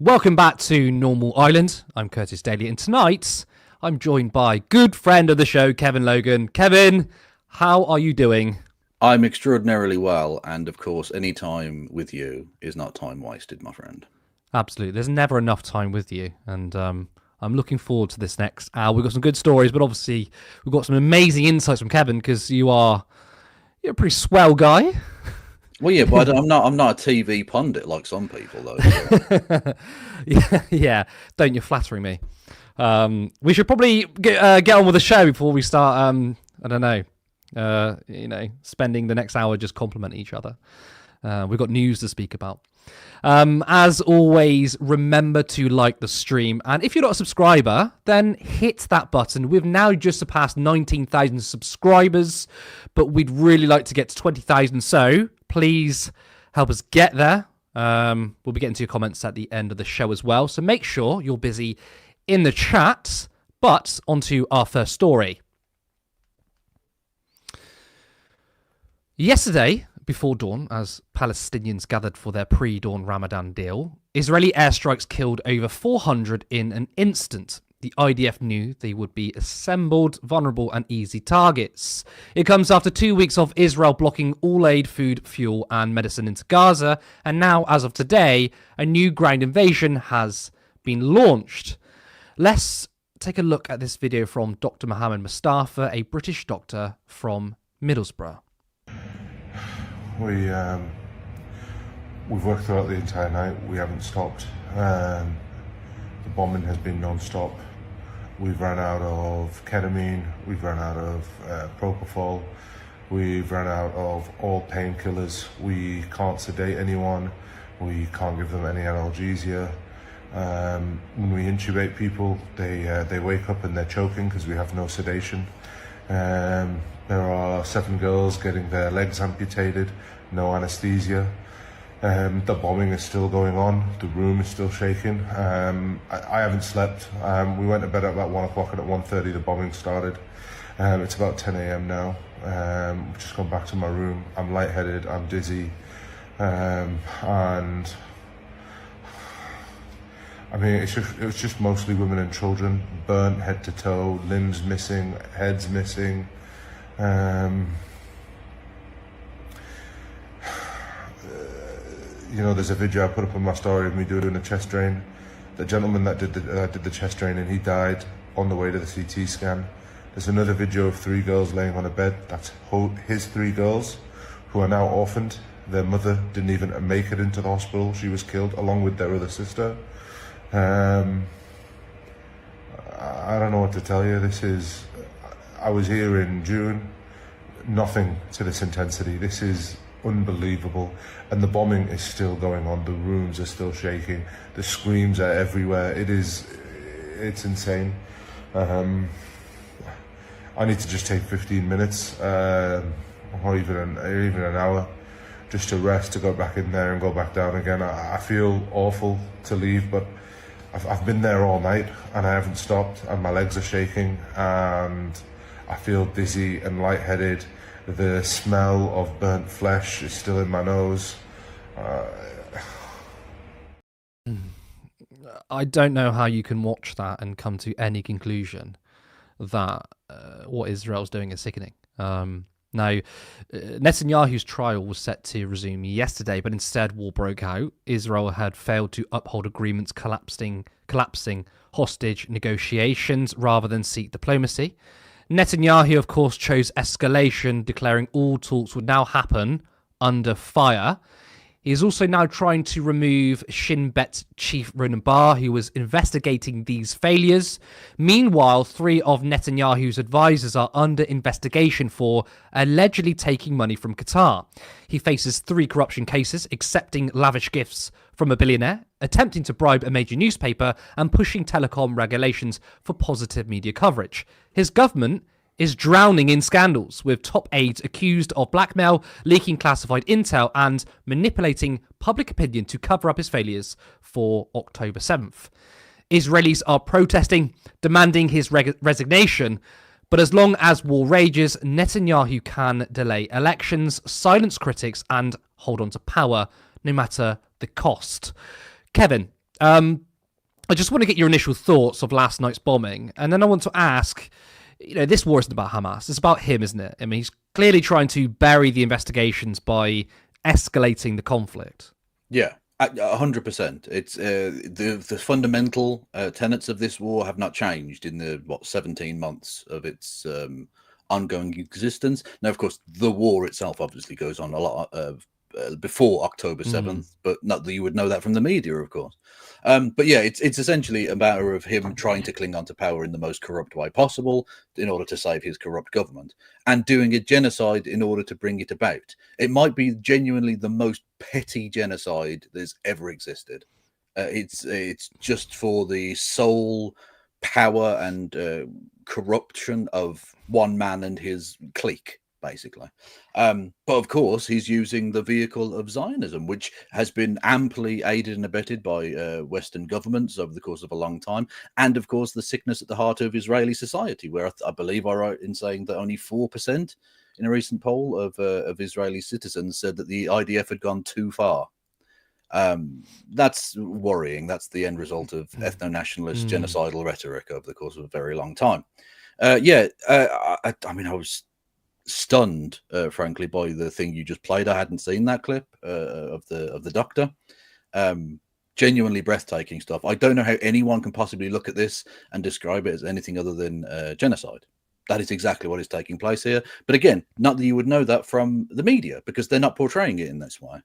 Welcome back to Normal Island. I'm Curtis Daly, and tonight I'm joined by good friend of the show, Kevin Logan. Kevin, how are you doing? I'm extraordinarily well, and of course, any time with you is not time wasted, my friend. Absolutely. There's never enough time with you, and I'm looking forward to this next hour. We've got some good stories, but obviously we've got some amazing insights from Kevin because you're a pretty swell guy. Well, yeah, but I'm not a TV pundit like some people, though. Yeah, don't you flattering me. We should probably get on with the show before we start. I don't know. Spending the next hour just complimenting each other. We've got news to speak about. As always, remember to like the stream. And if you're not a subscriber, then hit that button. We've now just surpassed 19,000 subscribers, but we'd really like to get to 20,000. So please help us get there. We'll be getting to your comments at the end of the show as well. So make sure you're busy in the chat. But onto our first story. Yesterday, before dawn, as Palestinians gathered for their pre-dawn Ramadan deal, Israeli airstrikes killed over 400 in an instant. The IDF knew they would be assembled, vulnerable and easy targets. It comes after 2 weeks of Israel blocking all aid, food, fuel and medicine into Gaza, and now, as of today, a new ground invasion has been launched. Let's take a look at this video from Dr. Mohammed Mustafa, a British doctor from Middlesbrough. We've worked throughout the entire night. We haven't stopped. The bombing has been non-stop. We've run out of ketamine. We've run out of propofol. We've run out of all painkillers. We can't sedate anyone. We can't give them any analgesia. When we intubate people, they wake up and they're choking because we have no sedation. There are 7 girls getting their legs amputated, no anesthesia. The bombing is still going on. The room is still shaking. I haven't slept. We went to bed at about 1 o'clock and at 1:30 the bombing started. It's about 10 a.m. now. I've just gone back to my room. I'm lightheaded, I'm dizzy. And I mean, it was just mostly women and children, burnt head to toe, limbs missing, heads missing. There's a video I put up on my story of me doing a chest drain. The gentleman that did the chest drain, and he died on the way to the CT scan. There's another video of 3 girls laying on a bed. That's his 3 girls, who are now orphaned. Their mother didn't even make it into the hospital. She was killed along with their other sister. I don't know what to tell you. I was here in June, nothing to this intensity. This is unbelievable, and the bombing is still going on. The rooms are still shaking. The screams are everywhere. It's insane. I need to just take 15 minutes, or even an hour, just to rest, to go back in there and go back down again. I feel awful to leave, but I've been there all night and I haven't stopped, and my legs are shaking and I feel dizzy and lightheaded. The smell of burnt flesh is still in my nose. I don't know how you can watch that and come to any conclusion that what Israel's doing is sickening. Now, Netanyahu's trial was set to resume yesterday, but instead war broke out. Israel had failed to uphold agreements, collapsing hostage negotiations rather than seek diplomacy. Netanyahu, of course, chose escalation, declaring all talks would now happen under fire. He is also now trying to remove Shin Bet chief Ronan Bar, who was investigating these failures. Meanwhile, 3 of Netanyahu's advisors are under investigation for allegedly taking money from Qatar. He faces 3 corruption cases, accepting lavish gifts from a billionaire, attempting to bribe a major newspaper, and pushing telecom regulations for positive media coverage. His government is drowning in scandals, with top aides accused of blackmail, leaking classified intel, and manipulating public opinion to cover up his failures for October 7th. Israelis are protesting, demanding his resignation, but as long as war rages, Netanyahu can delay elections, silence critics, and hold on to power, no matter the cost. Kevin, I just want to get your initial thoughts of last night's bombing, and then I want to ask, this war isn't about Hamas. It's about him, isn't it? I mean, he's clearly trying to bury the investigations by escalating the conflict. Yeah, 100%. It's the fundamental tenets of this war have not changed in the 17 months of its ongoing existence. Now, of course, the war itself obviously goes on a lot before October 7th, but not that you would know that from the media, of course. But yeah, it's essentially a matter of him trying to cling on to power in the most corrupt way possible in order to save his corrupt government, and doing a genocide in order to bring it about. It might be genuinely the most petty genocide that's ever existed. It's just for the sole power and corruption of one man and his clique, basically. But of course, he's using the vehicle of Zionism, which has been amply aided and abetted by Western governments over the course of a long time. And of course, the sickness at the heart of Israeli society, where I believe I wrote in saying that only 4% in a recent poll of Israeli citizens said that the IDF had gone too far. That's worrying. That's the end result of ethno-nationalist genocidal rhetoric over the course of a very long time. I mean, I was stunned, frankly, by the thing you just played. I hadn't seen that clip of the doctor. Genuinely breathtaking stuff. I don't know how anyone can possibly look at this and describe it as anything other than genocide. That is exactly what is taking place here. But again, not that you would know that from the media, because they're not portraying it in this way.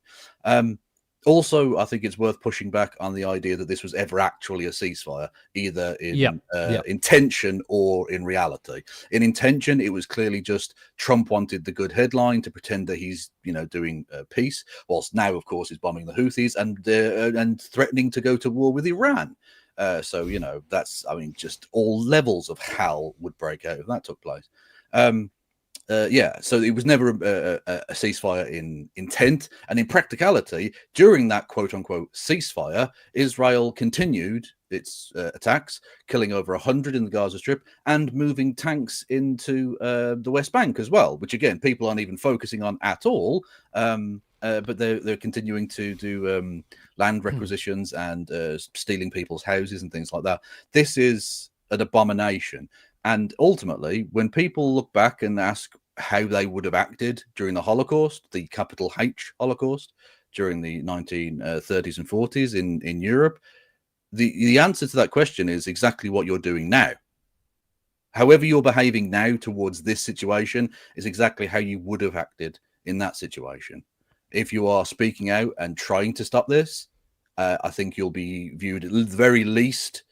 Also, I think it's worth pushing back on the idea that this was ever actually a ceasefire, either in intention or in reality. In intention, it was clearly just Trump wanted the good headline to pretend that he's, doing peace, whilst now, of course, he's bombing the Houthis and threatening to go to war with Iran. So, that's, just all levels of hell would break out if that took place. So it was never a ceasefire in intent, and in practicality, during that quote-unquote ceasefire, Israel continued its attacks, killing over 100 in the Gaza Strip and moving tanks into the West Bank as well, which again, people aren't even focusing on at all, but they're continuing to do land requisitions and stealing people's houses and things like that. This is an abomination. And ultimately, when people look back and ask how they would have acted during the Holocaust, the capital H Holocaust, during the 1930s and 40s in Europe, the answer to that question is exactly what you're doing now. However you're behaving now towards this situation is exactly how you would have acted in that situation. If you are speaking out and trying to stop this, I think you'll be viewed at the very least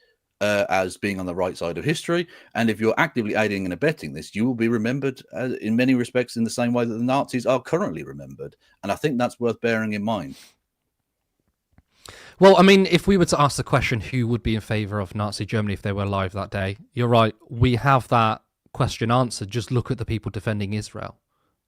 as being on the right side of history. And if you're actively aiding and abetting this, you will be remembered in many respects in the same way that the Nazis are currently remembered. And I think that's worth bearing in mind. Well, if we were to ask the question, who would be in favour of Nazi Germany if they were alive that day? You're right. We have that question answered. Just look at the people defending Israel.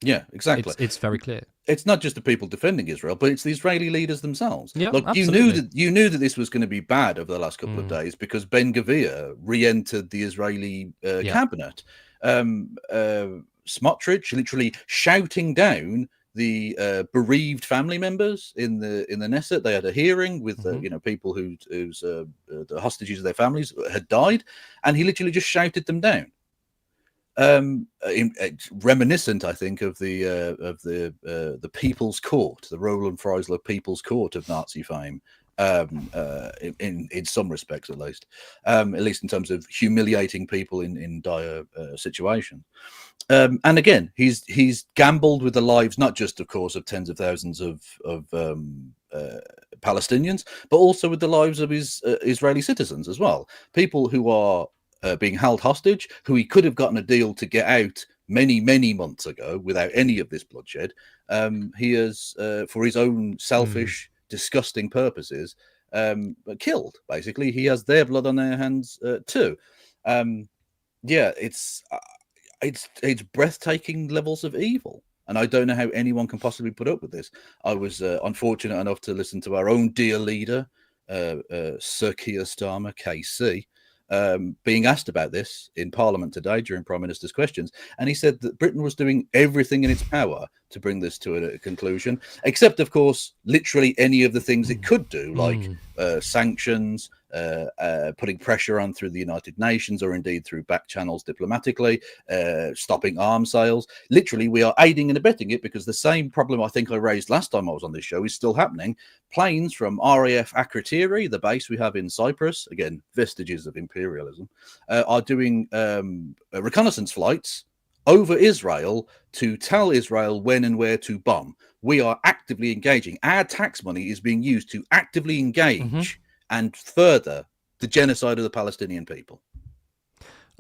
Yeah, exactly. It's very clear. It's not just the people defending Israel, but it's the Israeli leaders themselves. Yeah, look, absolutely. you knew that this was going to be bad over the last couple of days because Ben Gvir re-entered the Israeli cabinet. Smotrich literally shouting down the bereaved family members in the Knesset. They had a hearing with people whose the hostages of their families had died, and he literally just shouted them down. Reminiscent, I think, of the People's Court, the Roland Freisler People's Court of Nazi fame, in some respects, at least in terms of humiliating people in dire situations. And again, he's gambled with the lives, not just, of course, of tens of thousands of Palestinians, but also with the lives of his Israeli citizens as well. People who are being held hostage, who he could have gotten a deal to get out many, many months ago without any of this bloodshed. He has, for his own selfish, disgusting purposes, killed. Basically, he has their blood on their hands too. It's breathtaking levels of evil. And I don't know how anyone can possibly put up with this. I was unfortunate enough to listen to our own dear leader, Sir Keir Starmer, KC, being asked about this in Parliament today during Prime Minister's questions, and he said that Britain was doing everything in its power to bring this to a conclusion, except, of course, literally any of the things it could do, like sanctions, putting pressure on through the United Nations or indeed through back channels diplomatically, stopping arms sales. Literally, we are aiding and abetting it because the same problem I think I raised last time I was on this show is still happening. Planes from RAF Akrotiri, the base we have in Cyprus, again, vestiges of imperialism, are doing reconnaissance flights over Israel to tell Israel when and where to bomb. We are actively engaging. Our tax money is being used to actively engage and further the genocide of the Palestinian people.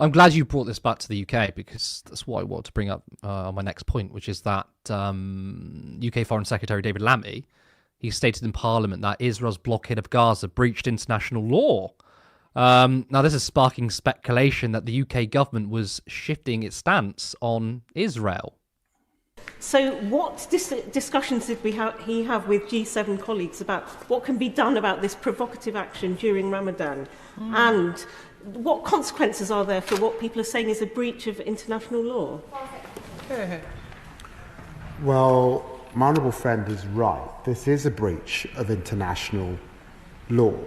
I'm glad you brought this back to the UK, because that's what I want to bring up on my next point, which is that UK Foreign Secretary David Lammy, he stated in Parliament that Israel's blockade of Gaza breached international law. Now, this is sparking speculation that the UK government was shifting its stance on Israel. So what discussions did he have with G7 colleagues about what can be done about this provocative action during Ramadan? And what consequences are there for what people are saying is a breach of international law? Well, my honourable friend is right. This is a breach of international law.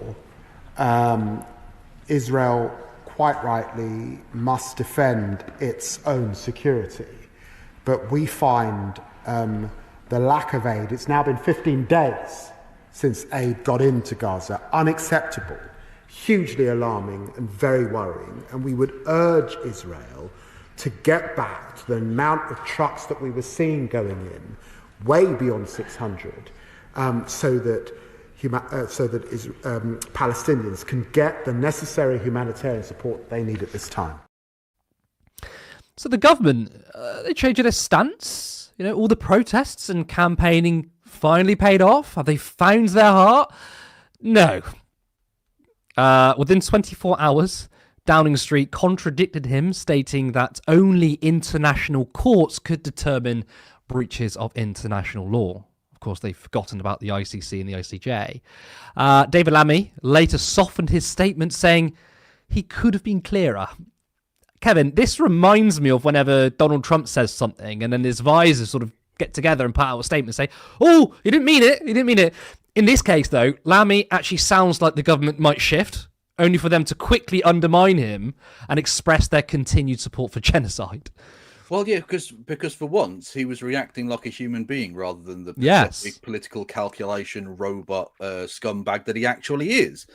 Israel, quite rightly, must defend its own security. But we find the lack of aid, it's now been 15 days since aid got into Gaza, unacceptable, hugely alarming and very worrying. And we would urge Israel to get back to the amount of trucks that we were seeing going in, way beyond 600, so that Palestinians can get the necessary humanitarian support they need at this time. So the government, they changed their stance. You know, all the protests and campaigning finally paid off. Have they found their heart? No. Within 24 hours, Downing Street contradicted him, stating that only international courts could determine breaches of international law. Of course, they've forgotten about the ICC and the ICJ. David Lammy later softened his statement, saying he could have been clearer. Kevin, this reminds me of whenever Donald Trump says something and then his advisors sort of get together and put out a statement and say, oh, he didn't mean it, he didn't mean it. In this case, though, Lammy actually sounds like the government might shift, only for them to quickly undermine him and express their continued support for genocide. Well, yeah, because for once he was reacting like a human being rather than the big political calculation robot scumbag that he actually is.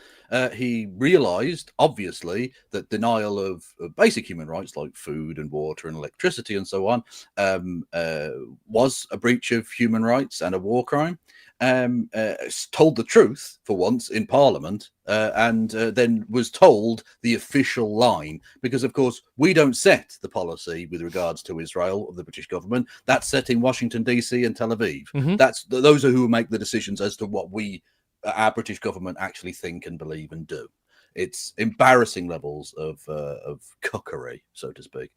He realised, obviously, that denial of basic human rights like food and water and electricity and so on was a breach of human rights and a war crime. Told the truth for once in Parliament, and then was told the official line, because of course we don't set the policy with regards to Israel of the British government. That's set in Washington DC and Tel Aviv. Those are who make the decisions as to what our British government actually think and believe and do. It's embarrassing levels of cuckery, so to speak.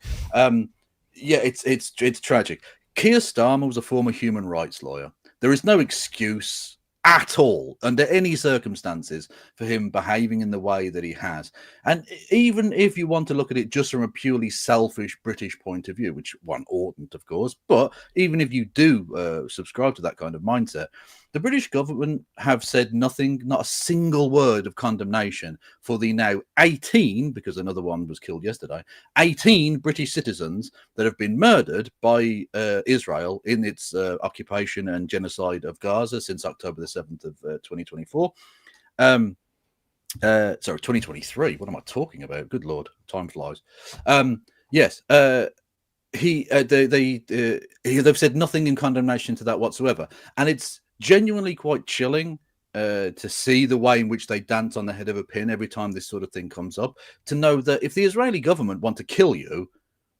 It's tragic. Keir Starmer was a former human rights lawyer. There is no excuse at all, under any circumstances, for him behaving in the way that he has. And even if you want to look at it just from a purely selfish British point of view, which one oughtn't, of course, but even if you do subscribe to that kind of mindset, the British government have said nothing, not a single word of condemnation for the now 18, because another one was killed yesterday, 18 British citizens that have been murdered by Israel in its occupation and genocide of Gaza since October the 7th of 2024. Sorry, 2023. What am I talking about? Good Lord, time flies. Yes. They've said nothing in condemnation to that whatsoever. And it's genuinely quite chilling to see the way in which they dance on the head of a pin every time this sort of thing comes up, to know that if the Israeli government want to kill you,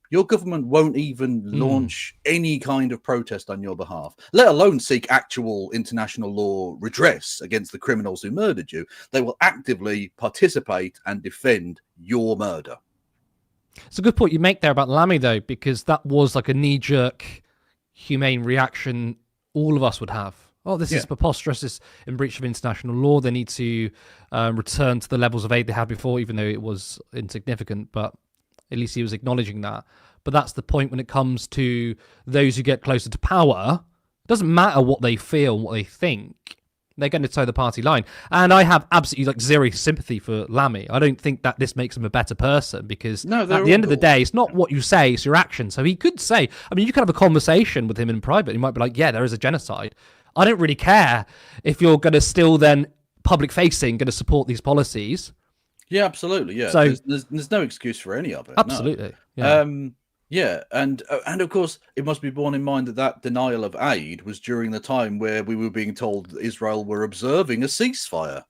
your government won't even launch any kind of protest on your behalf, let alone seek actual international law redress against the criminals who murdered you. They will actively participate and defend your murder. It's a good point you make there about Lammy, though, because that was like a knee-jerk, humane reaction all of us would have. Oh, this is preposterous. This is in breach of international law. They need to return to the levels of aid they had before, even though it was insignificant. But at least he was acknowledging that. But that's the point when it comes to those who get closer to power. It doesn't matter what they feel, what they think. They're going to toe the party line. And I have absolutely like zero sympathy for Lammy. I don't think that this makes him a better person, because at the end of the day, it's not what you say, it's your actions. So he could say, I mean, you could have a conversation with him in private. He might be like, yeah, there is a genocide. I don't really care if you're going to still then public facing, going to support these policies. Yeah, absolutely. Yeah. So there's no excuse for any of it. Absolutely. No. Yeah. Yeah, and of course, it must be borne in mind that denial of aid was during the time where we were being told that Israel were observing a ceasefire.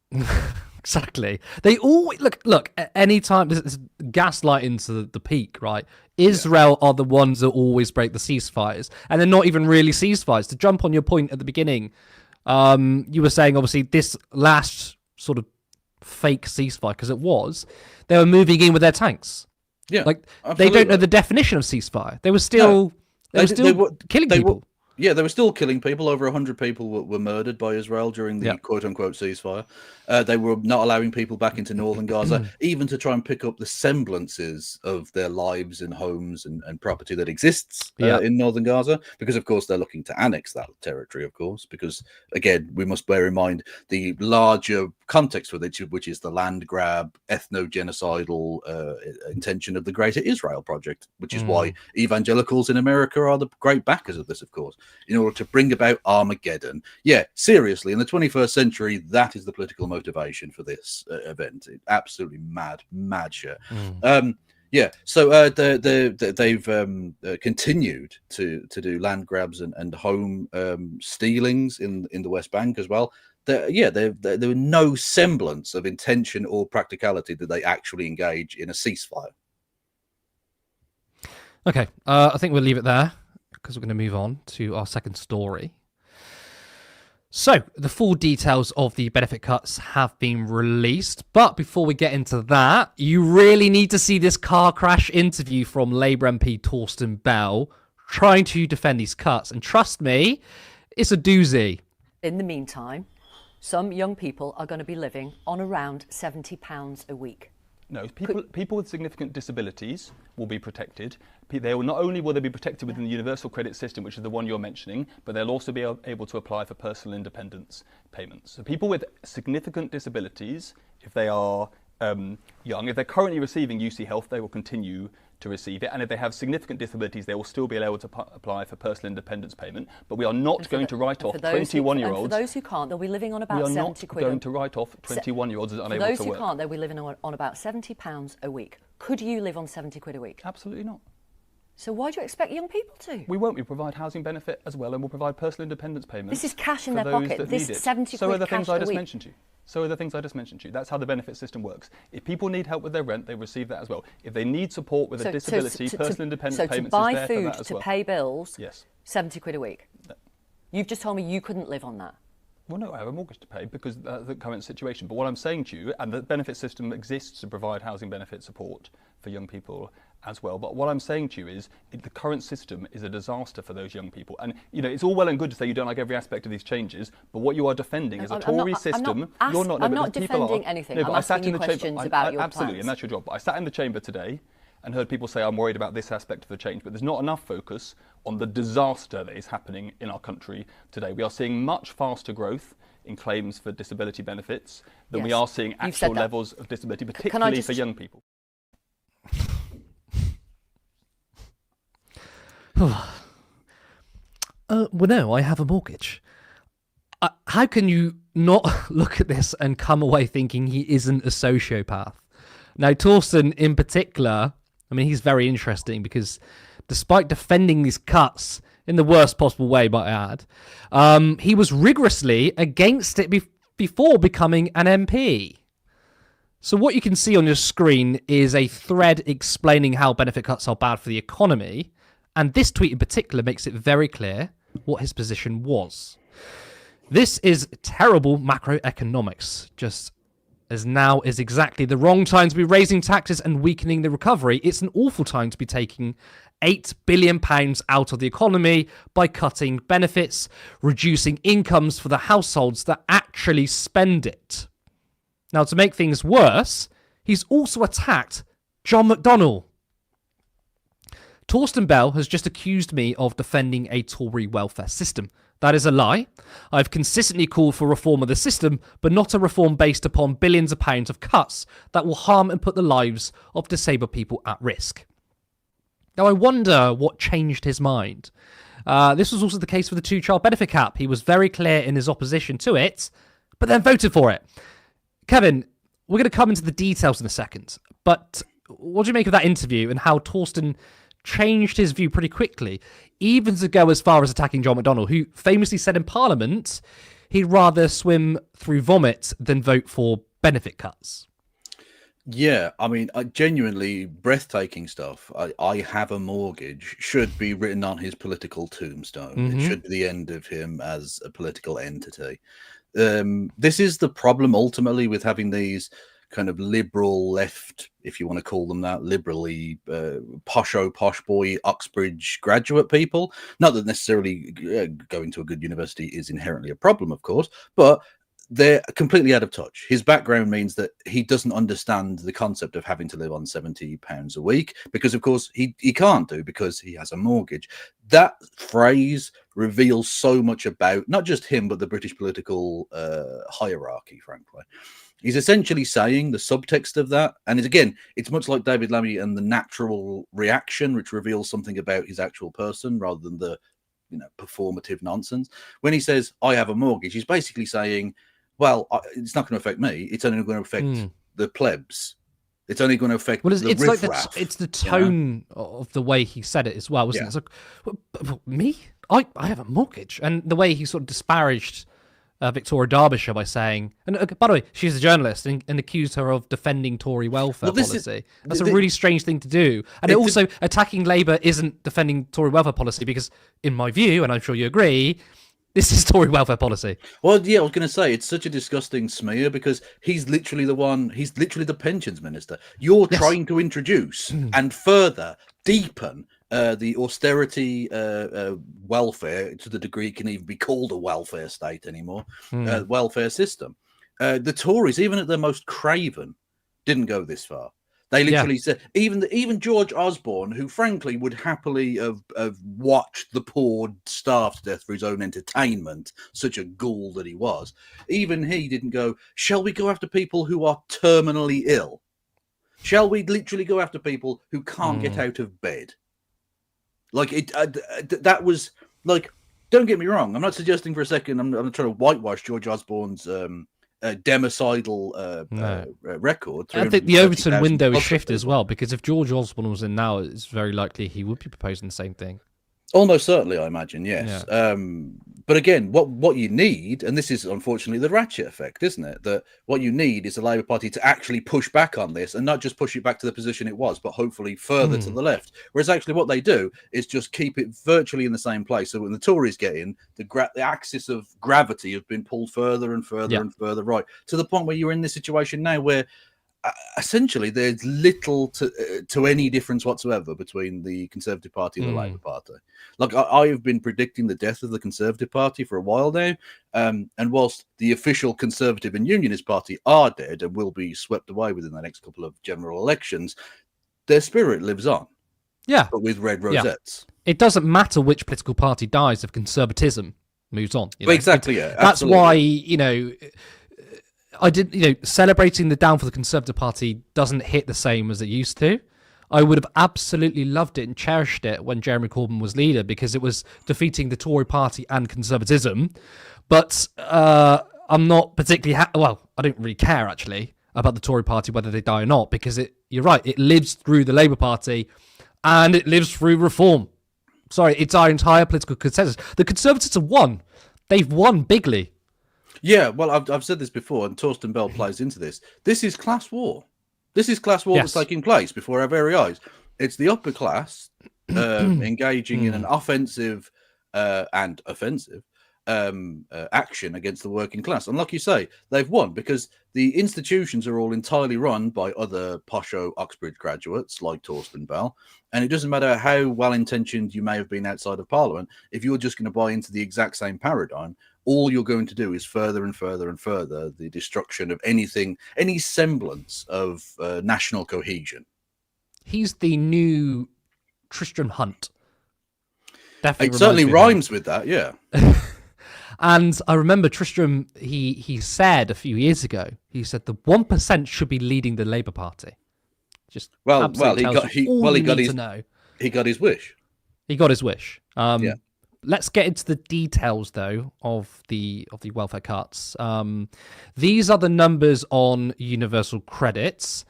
Exactly. They always look at any time. This is gaslighting to the peak, right? Israel are the ones that always break the ceasefires, and they're not even really ceasefires. To jump on your point at the beginning, you were saying obviously this last sort of fake ceasefire, because they were moving in with their tanks. Yeah, like absolutely. They don't know the definition of ceasefire. They were still killing people. Yeah, they were still killing people. Over 100 people were murdered by Israel during the quote-unquote ceasefire. They were not allowing people back into northern Gaza, even to try and pick up the semblances of their lives and homes and property that exists in northern Gaza, because, of course, they're looking to annex that territory, of course, because, again, we must bear in mind the larger context for it, which is the land grab, ethno-genocidal intention of the Greater Israel Project, which is why evangelicals in America are the great backers of this, of course, in order to bring about Armageddon. Yeah, seriously, in the 21st century, that is the political motivation for this event. Absolutely mad shit. Yeah, so they've continued to do land grabs and home stealings in the West Bank as well. There were no semblance of intention or practicality that they actually engage in a ceasefire. Okay, I think we'll leave it there, because we're going to move on to our second story. So, the full details of the benefit cuts have been released, but before we get into that, you really need to see this car crash interview from Labour MP Torsten Bell trying to defend these cuts, and trust me, it's a doozy. In the meantime, some young people are going to be living on around £70 a week. No, people with significant disabilities will be protected. They will not only will they be protected within the universal credit system, which is the one you're mentioning, but they'll also be able to apply for personal independence payments. So people with significant disabilities, if they are young, if they're currently receiving UC Health, they will continue to receive it. And if they have significant disabilities, they will still be able to apply for personal independence payment. But we are not going to write off 21-year-olds. For those who can't, they'll be living on about 70 quid. We are not going to write off 21-year-olds as unable to work. For those who can't, they'll be living on about £70 a week. Could you live on 70 quid a week? Absolutely not. So why do you expect young people to? We won't. We provide housing benefit as well, and we'll provide personal independence payments. This is cash in their pocket. This 70 so quid are the cash things I a just week. mentioned to you. So are the things I just mentioned to you. That's how the benefit system works. If people need help with their rent, they receive that as well. If they need support with a disability, personal independence payments is there for that as well. So to buy food, to pay bills, yes, 70 quid a week. No. You've just told me you couldn't live on that. Well, no, I have a mortgage to pay because of the current situation. But what I'm saying to you, and the benefit system exists to provide housing benefit support for young people as well. But what I'm saying to you is the current system is a disaster for those young people. And, you know, it's all well and good to say you don't like every aspect of these changes, but what you are defending is a Tory system. I'm not defending anything. I'm asking you questions about your absolutely, plans. And that's your job. But I sat in the chamber today and heard people say, I'm worried about this aspect of the change, but there's not enough focus on the disaster that is happening in our country today. We are seeing much faster growth in claims for disability benefits than we are seeing actual levels of disability, particularly for young people. Well, no, I have a mortgage. How can you not look at this and come away thinking he isn't a sociopath? Now, Torsten in particular, I mean, he's very interesting because despite defending these cuts in the worst possible way, might I add, he was rigorously against it before becoming an MP. So what you can see on your screen is a thread explaining how benefit cuts are bad for the economy. And this tweet in particular makes it very clear what his position was. This is terrible macroeconomics, just as now is exactly the wrong time to be raising taxes and weakening the recovery. It's an awful time to be taking £8 billion out of the economy by cutting benefits, reducing incomes for the households that actually spend it. Now, to make things worse, he's also attacked John McDonnell. Torsten Bell has just accused me of defending a Tory welfare system, That is a lie. I've consistently called for reform of the system, but not a reform based upon billions of pounds of cuts that will harm and put the lives of disabled people at risk. Now, I wonder what changed his mind. This was also the case with the two-child benefit cap. He was very clear in his opposition to it, but then voted for it. Kevin, we're going to come into the details in a second, but what do you make of that interview and how Torsten changed his view pretty quickly, even to go as far as attacking John McDonnell, who famously said in Parliament he'd rather swim through vomit than vote for benefit cuts? Yeah, I mean, genuinely breathtaking stuff. I have a mortgage should be written on his political tombstone. It should be the end of him as a political entity. This is the problem ultimately with having these kind of liberal left, if you want to call them that, liberally posh boy Uxbridge graduate people. Not that necessarily going to a good university is inherently a problem, of course, but they're completely out of touch. His background means that he doesn't understand the concept of having to live on £70 a week because, of course, he can't do because he has a mortgage. That phrase reveals so much about not just him, but the British political hierarchy, frankly. He's essentially saying the subtext of that, and it's much like David Lammy and the natural reaction, which reveals something about his actual person rather than the performative nonsense. When he says, I have a mortgage, he's basically saying, well, it's not going to affect me. It's only going to affect the plebs. It's only going to affect the riffraff. It's the tone of the way he said it as well, wasn't it? It's like, me? I have a mortgage. And the way he sort of disparaged Victoria Derbyshire by saying, and by the way, she's a journalist, and accused her of defending Tory welfare policy. That's a really strange thing to do. And also, attacking Labour isn't defending Tory welfare policy because, in my view, and I'm sure you agree, this is Tory welfare policy. Well, yeah, I was going to say, it's such a disgusting smear because he's literally the pensions minister. You're trying to introduce and further deepen the austerity welfare, to the degree it can even be called a welfare state anymore, welfare system. The Tories, even at their most craven, didn't go this far. They literally said, even George Osborne, who frankly would happily have watched the poor starve to death for his own entertainment, such a ghoul that he was, even he didn't go, shall we go after people who are terminally ill? Shall we literally go after people who can't get out of bed? Like, that was, like, don't get me wrong, I'm not suggesting for a second, I'm not trying to whitewash George Osborne's democidal record. I think the Overton window is shifted as well, because if George Osborne was in now, it's very likely he would be proposing the same thing. Almost certainly, I imagine, yes. Yeah. But again, what you need, and this is unfortunately the ratchet effect, isn't it? That what you need is the Labour Party to actually push back on this and not just push it back to the position it was, but hopefully further to the left. Whereas actually what they do is just keep it virtually in the same place. So when the Tories get in, the axis of gravity have been pulled further and further and further right, to the point where you're in this situation now where essentially there's little to any difference whatsoever between the Conservative Party and the Labour Party. Like, I have been predicting the death of the Conservative Party for a while now, and whilst the official Conservative and Unionist Party are dead and will be swept away within the next couple of general elections, their spirit lives on. Yeah. But with red rosettes. It doesn't matter which political party dies if conservatism moves on. Well, exactly, That's why, celebrating the downfall of the Conservative Party doesn't hit the same as it used to. I would have absolutely loved it and cherished it when Jeremy Corbyn was leader, because it was defeating the Tory party and conservatism. But I'm not particularly... I don't really care, actually, about the Tory party, whether they die or not, because you're right, it lives through the Labour Party and it lives through reform. Sorry, it's our entire political consensus. The Conservatives have won. They've won bigly. Yeah, well, I've said this before, and Torsten Bell plays into this. This is class war. This is class war that's taking place before our very eyes. It's the upper class engaging in an offensive and offensive action against the working class. And like you say, they've won because the institutions are all entirely run by other posho Uxbridge graduates like Torsten Bell. And it doesn't matter how well-intentioned you may have been outside of Parliament, if you're just going to buy into the exact same paradigm, all you're going to do is further and further and further the destruction of any semblance of national cohesion. He's the new Tristram Hunt. Definitely it certainly rhymes with that, yeah. And I remember Tristram, he said a few years ago, he said the 1% should be leading the Labour Party. Just absolutely tells you all you need to know. He got his wish. He got his wish. Yeah. Let's get into the details, though, of the welfare cuts. These are the numbers on universal credits.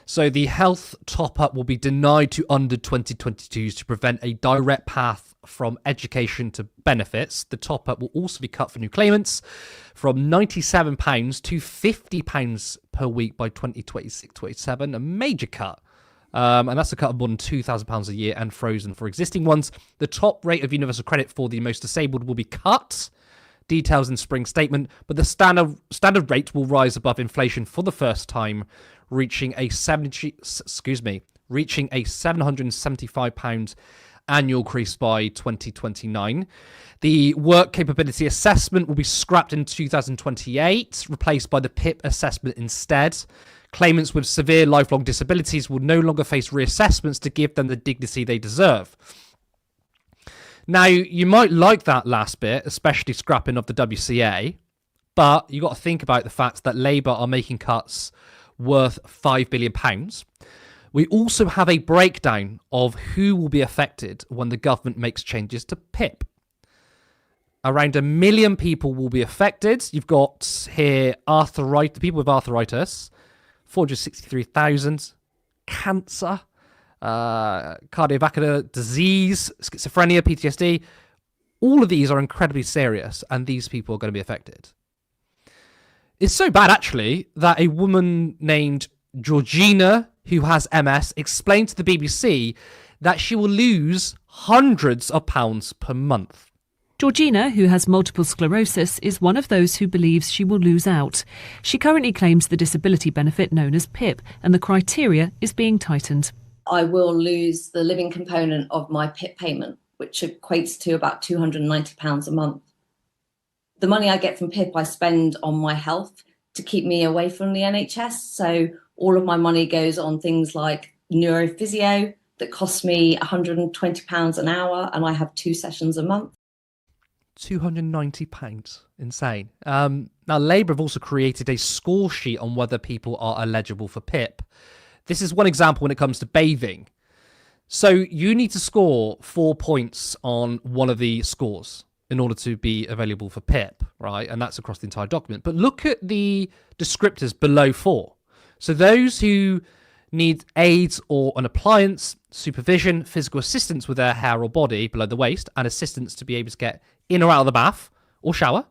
So the health top-up will be denied to under 2022s to prevent a direct path from education to benefits. The top-up will also be cut for new claimants from £97 to £50 per week by 2026-27, a major cut. And that's a cut of more than £2,000 a year and frozen for existing ones. The top rate of universal credit for the most disabled will be cut. Details in spring statement, but the standard rate will rise above inflation for the first time, reaching a £775 annual increase by 2029. The work capability assessment will be scrapped in 2028, replaced by the PIP assessment instead. Claimants with severe lifelong disabilities will no longer face reassessments to give them the dignity they deserve. Now, you might like that last bit, especially scrapping of the WCA, but you got to think about the fact that Labour are making cuts worth £5 billion. We also have a breakdown of who will be affected when the government makes changes to PIP. Around 1 million people will be affected. You've got here people with arthritis, 463,000, cancer, cardiovascular disease, schizophrenia, PTSD. All of these are incredibly serious, and these people are going to be affected. It's so bad, actually, that a woman named Georgina, who has MS, explained to the BBC that she will lose hundreds of pounds per month. Georgina, who has multiple sclerosis, is one of those who believes she will lose out. She currently claims the disability benefit known as PIP, and the criteria is being tightened. I will lose the living component of my PIP payment, which equates to about £290 a month. The money I get from PIP I spend on my health to keep me away from the NHS. So all of my money goes on things like neurophysio that costs me £120 an hour, and I have 2 sessions a month. £290. Insane. Now, Labour have also created a score sheet on whether people are eligible for PIP. This is one example when it comes to bathing. So you need to score 4 points on one of the scores in order to be available for PIP, right? And that's across the entire document. But look at the descriptors below 4. So those who need aids or an appliance, supervision, physical assistance with their hair or body below the waist, and assistance to be able to get in or out of the bath or shower,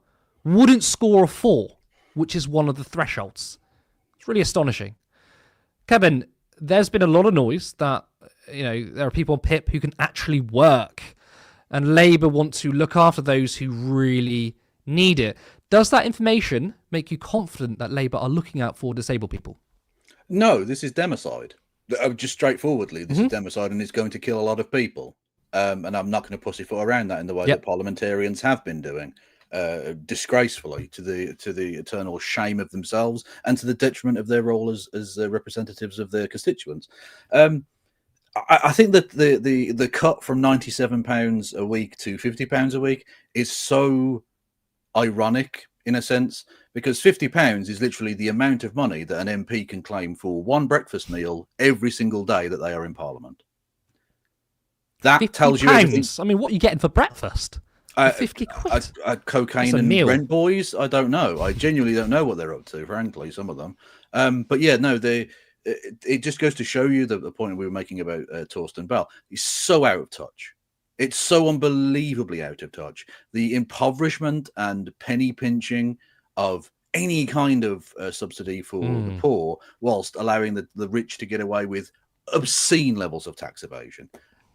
wouldn't score a 4, which is one of the thresholds. It's really astonishing. Kevin, there's been a lot of noise that, there are people on PIP who can actually work, and Labour want to look after those who really need it. Does that information make you confident that Labour are looking out for disabled people? No, this is democide. Just straightforwardly, this is democide, and it's going to kill a lot of people. And I'm not going to pussyfoot around that in the way that parliamentarians have been doing, disgracefully, to the eternal shame of themselves and to the detriment of their role as representatives of their constituents. I think that the cut from £97 a week to £50 a week is so ironic in a sense, because £50 is literally the amount of money that an MP can claim for one breakfast meal every single day that they are in Parliament. That tells you everything. I mean, what are you getting for breakfast? 50 quid. Cocaine and rent boys? I don't know. I genuinely don't know what they're up to, frankly, some of them. But yeah, no, it just goes to show you the point we were making about Torsten Bell. He's so out of touch. It's so unbelievably out of touch. The impoverishment and penny pinching of any kind of subsidy for the poor, whilst allowing the rich to get away with obscene levels of tax evasion.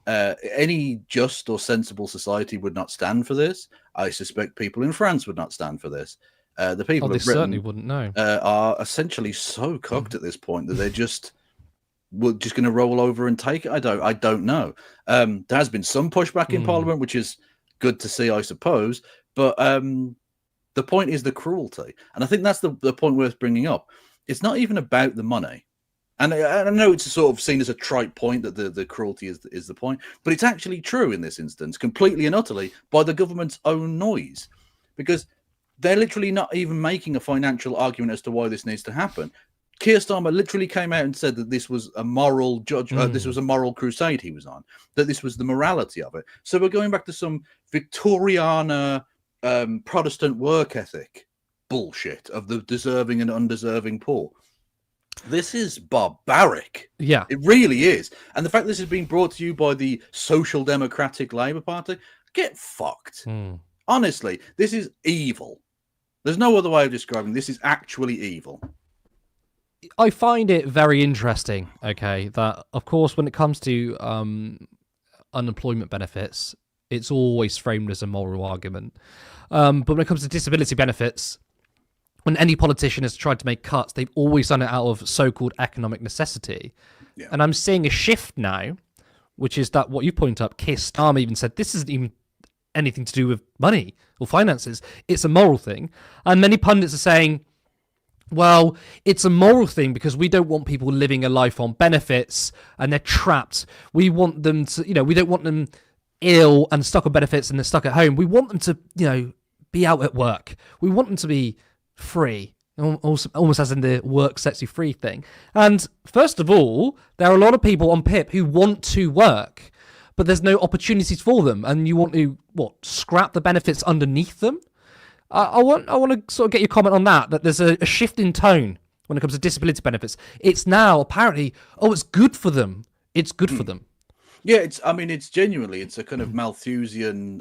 Any just or sensible society would not stand for this. I suspect people in France would not stand for this. The people of Britain certainly wouldn't know. Are essentially so cocked at this point that they're just going to roll over and take it. I don't know. There has been some pushback in Parliament, which is good to see, I suppose. But the point is the cruelty, and I think that's the point worth bringing up. It's not even about the money. And I know it's sort of seen as a trite point that the cruelty is the point, but it's actually true in this instance, completely and utterly, by the government's own noise. because they're literally not even making a financial argument as to why this needs to happen. Keir Starmer literally came out and said that this was a moral this was a moral crusade he was on, that this was the morality of it. So we're going back to some Victoriana Protestant work ethic bullshit of the deserving and undeserving poor. This is barbaric. Yeah. It really is. And the fact this is being brought to you by the Social Democratic Labour Party, get fucked. Honestly, this is evil. There's no other way of describing this. Is actually evil. I find it very interesting, okay, that, of course, when it comes to unemployment benefits, it's always framed as a moral argument. But when it comes to disability benefits, when any politician has tried to make cuts, they've always done it out of so-called economic necessity. Yeah. And I'm seeing a shift now, which is that what you point up, Keir Starmer even said, this isn't even anything to do with money or finances. It's a moral thing. And many pundits are saying, well, it's a moral thing because we don't want people living a life on benefits and they're trapped. We want them to, we don't want them ill and stuck on benefits and they're stuck at home. We want them to, be out at work. We want them to be free, almost as in the work sets you free thing. And first of all, there are a lot of people on PIP who want to work, but there's no opportunities for them. And you want to, scrap the benefits underneath them? I want to sort of get your comment on that there's a shift in tone when it comes to disability benefits. It's now apparently, it's good for them. It's good for them. Yeah, it's genuinely, it's a kind of Malthusian,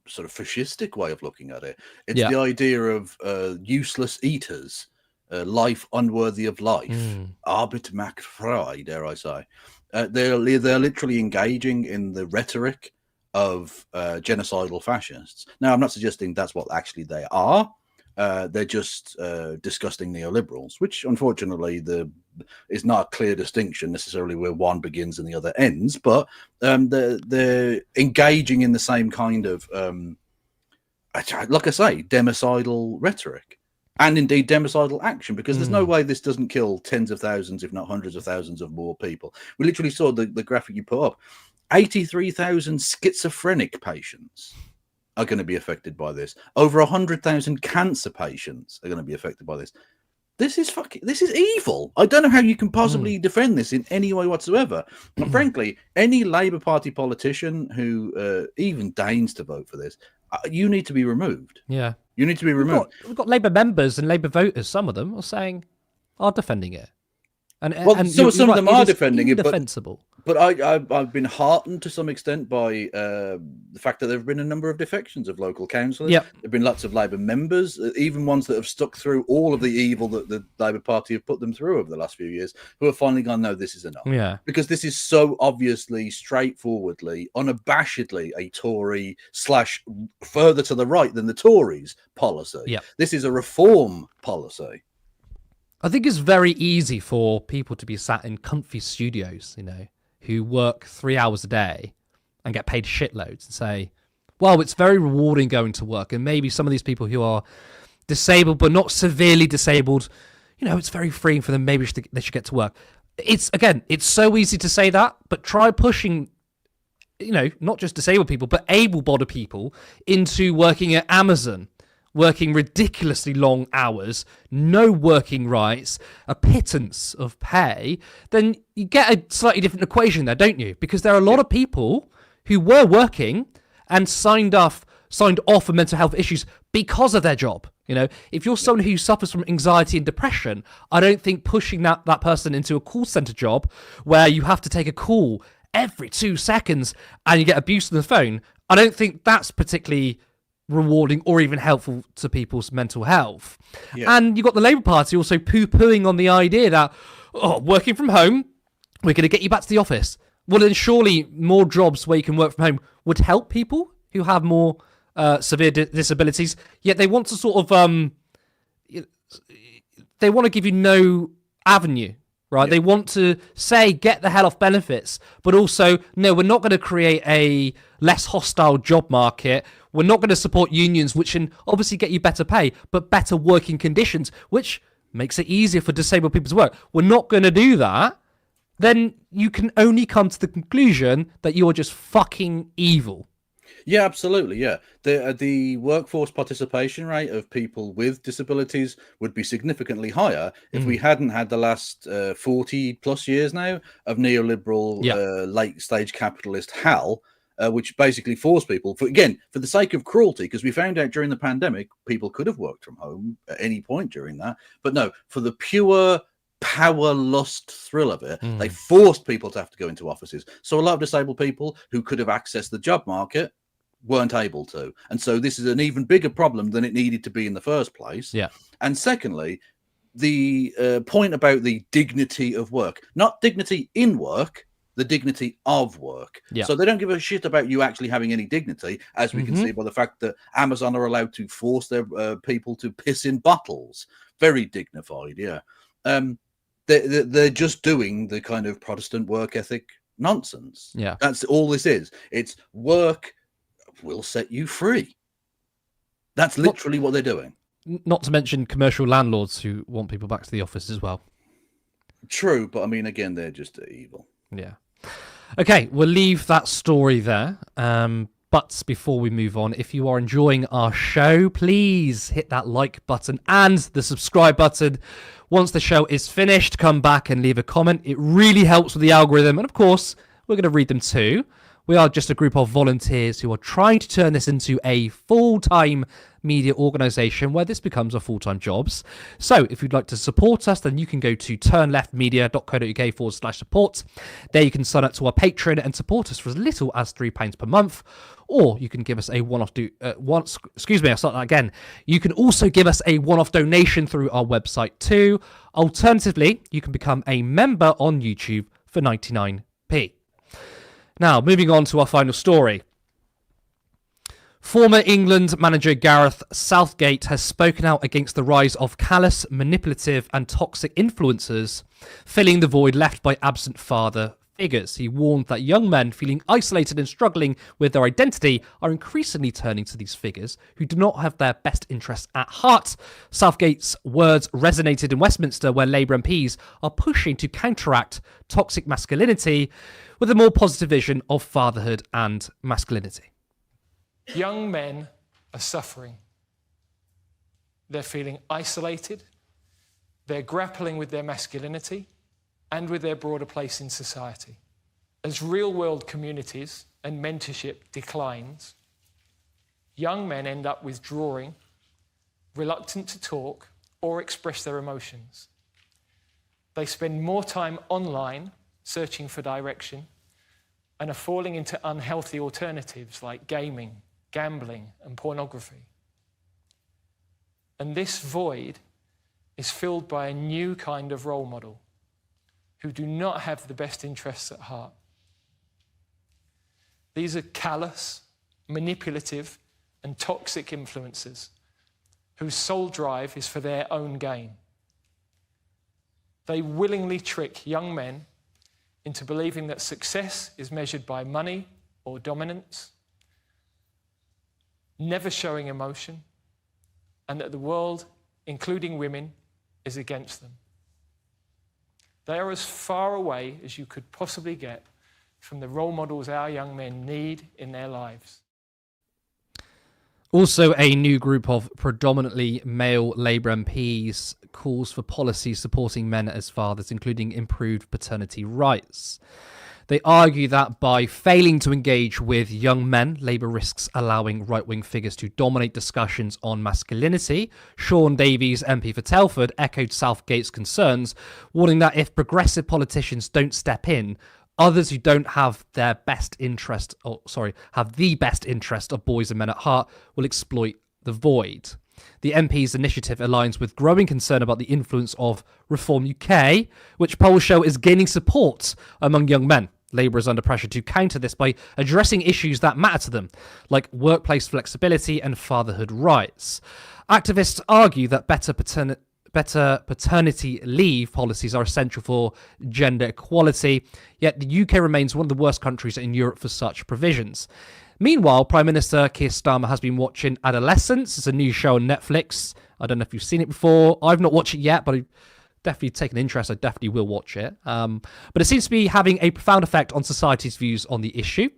sort of fascistic way of looking at it. It's the idea of useless eaters, life unworthy of life, arbit mac frei, dare I say. They're literally engaging in the rhetoric of genocidal fascists. Now, I'm not suggesting that's what actually they are. They're just disgusting neoliberals, which unfortunately is not a clear distinction necessarily where one begins and the other ends. But they're engaging in the same kind of, like I say, democidal rhetoric. And indeed democidal action, because there's no way this doesn't kill tens of thousands, if not hundreds of thousands of more people. We literally saw the graphic you put up. 83,000 schizophrenic patients are going to be affected by this. Over 100,000 cancer patients are going to be affected by this. This is evil. I don't know how you can possibly defend this in any way whatsoever. And frankly, any Labour Party politician who even deigns to vote for this, you need to be removed. Yeah. You need to be removed. We've got Labour members and Labour voters, some of them are defending it. And some of them are defending it, indefensible. But I've been heartened to some extent by the fact that there have been a number of defections of local councillors. Yep. There have been lots of Labour members, even ones that have stuck through all of the evil that the Labour Party have put them through over the last few years, who have finally gone, no, this is enough. Yeah. Because this is so obviously, straightforwardly, unabashedly a Tory / further to the right than the Tories policy. Yep. This is a reform policy. I think it's very easy for people to be sat in comfy studios, who work 3 hours a day and get paid shitloads and say, well, it's very rewarding going to work. And maybe some of these people who are disabled but not severely disabled, it's very freeing for them. Maybe they should get to work. It's so easy to say that, but try pushing, not just disabled people, but able-bodied people into working at Amazon, working ridiculously long hours, no working rights, a pittance of pay, then you get a slightly different equation there, don't you? Because there are a lot of people who were working and signed off for mental health issues because of their job. If you're someone who suffers from anxiety and depression, I don't think pushing that person into a call center job where you have to take a call every 2 seconds and you get abused on the phone, I don't think that's particularly rewarding or even helpful to people's mental health. Yeah. And you've got the Labour Party also poo-pooing on the idea that, working from home, we're going to get you back to the office. Well, then surely more jobs where you can work from home would help people who have more severe disabilities, yet they want to sort of, they want to give you no avenue, right? Yeah. They want to say, get the hell off benefits, but also, no, we're not going to create a less hostile job market. We're not going to support unions, which can obviously get you better pay, but better working conditions, which makes it easier for disabled people to work. We're not going to do that. Then you can only come to the conclusion that you're just fucking evil. Yeah, absolutely. Yeah, the workforce participation rate of people with disabilities would be significantly higher if we hadn't had the last 40 plus years now of neoliberal Yeah. late stage capitalist hell, which basically forced people, for the sake of cruelty, because we found out during the pandemic people could have worked from home at any point during that, but no, for the pure power lust thrill of it, they forced people to have to go into offices. So a lot of disabled people who could have accessed the job market weren't able to, and so this is an even bigger problem than it needed to be in the first place. Yeah. And secondly, the point about the dignity of work, not dignity in work, the dignity of work. Yeah. So they don't give a shit about you actually having any dignity, as we can see by the fact that Amazon are allowed to force their people to piss in bottles. Very dignified. Yeah. They're just doing the kind of Protestant work ethic nonsense. Yeah. That's all this is. It's work will set you free. That's literally what they're doing. Not to mention commercial landlords who want people back to the office as well. True, but I mean, again, they're just evil. Yeah. Okay, we'll leave that story there. But before we move on, if you are enjoying our show, please hit that like button and the subscribe button. Once the show is finished, come back and leave a comment. It really helps with the algorithm. And of course, we're going to read them too. We are just a group of volunteers who are trying to turn this into a full-time media organisation where this becomes a full-time jobs. So if you'd like to support us, then you can go to turnleftmedia.co.uk/support. There you can sign up to our Patreon and support us for as little as £3 per month. Or you can give us a one-off I'll start that again. You can also give us a one-off donation through our website too. Alternatively, you can become a member on YouTube for 99p. Now, moving on to our final story. Former England manager Gareth Southgate has spoken out against the rise of callous, manipulative and toxic influencers, filling the void left by absent father figures. He warned that young men feeling isolated and struggling with their identity are increasingly turning to these figures who do not have their best interests at heart. Southgate's words resonated in Westminster, where Labour MPs are pushing to counteract toxic masculinity with a more positive vision of fatherhood and masculinity. Young men are suffering. They're feeling isolated. They're grappling with their masculinity and with their broader place in society. As real-world communities and mentorship declines, young men end up withdrawing, reluctant to talk or express their emotions. They spend more time online searching for direction and are falling into unhealthy alternatives like gaming, gambling and pornography. And this void is filled by a new kind of role model who do not have the best interests at heart. These are callous, manipulative and toxic influencers whose sole drive is for their own gain. They willingly trick young men into believing that success is measured by money or dominance, never showing emotion, and that the world, including women, is against them. They are as far away as you could possibly get from the role models our young men need in their lives. Also, a new group of predominantly male Labour MPs calls for policies supporting men as fathers, including improved paternity rights. They argue that by failing to engage with young men, Labour risks allowing right-wing figures to dominate discussions on masculinity. Sean Davies, MP for Telford, echoed Southgate's concerns, warning that if progressive politicians don't step in, others who don't have the best interest of boys and men at heart will exploit the void. The MP's initiative aligns with growing concern about the influence of Reform UK, which polls show is gaining support among young men. Labour is under pressure to counter this by addressing issues that matter to them, like workplace flexibility and fatherhood rights. Activists argue that better paternity leave policies are essential for gender equality, yet the UK remains one of the worst countries in Europe for such provisions. Meanwhile, Prime Minister Keir Starmer has been watching Adolescence. It's a new show on Netflix. I don't know if you've seen it before. I've not watched it yet, but I've definitely taken interest. I definitely will watch it. But it seems to be having a profound effect on society's views on the issue.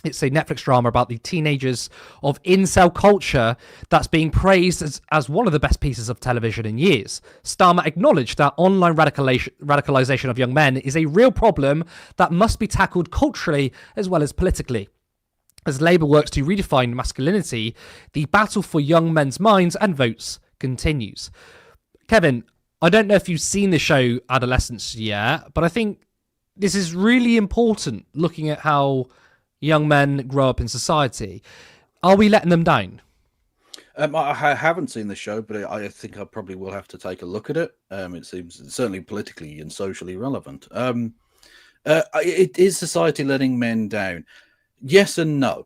It's a Netflix drama about the teenagers of incel culture that's being praised as one of the best pieces of television in years. Starmer acknowledged that online radicalization of young men is a real problem that must be tackled culturally as well as politically. As Labour works to redefine masculinity, the battle for young men's minds and votes continues. Kevin, I don't know if you've seen the show Adolescence yet, but I think this is really important, looking at how young men grow up in society. Are we letting them down? I haven't seen the show, but I think I probably will have to take a look at it. It seems certainly politically and socially relevant. Is society letting men down? Yes and no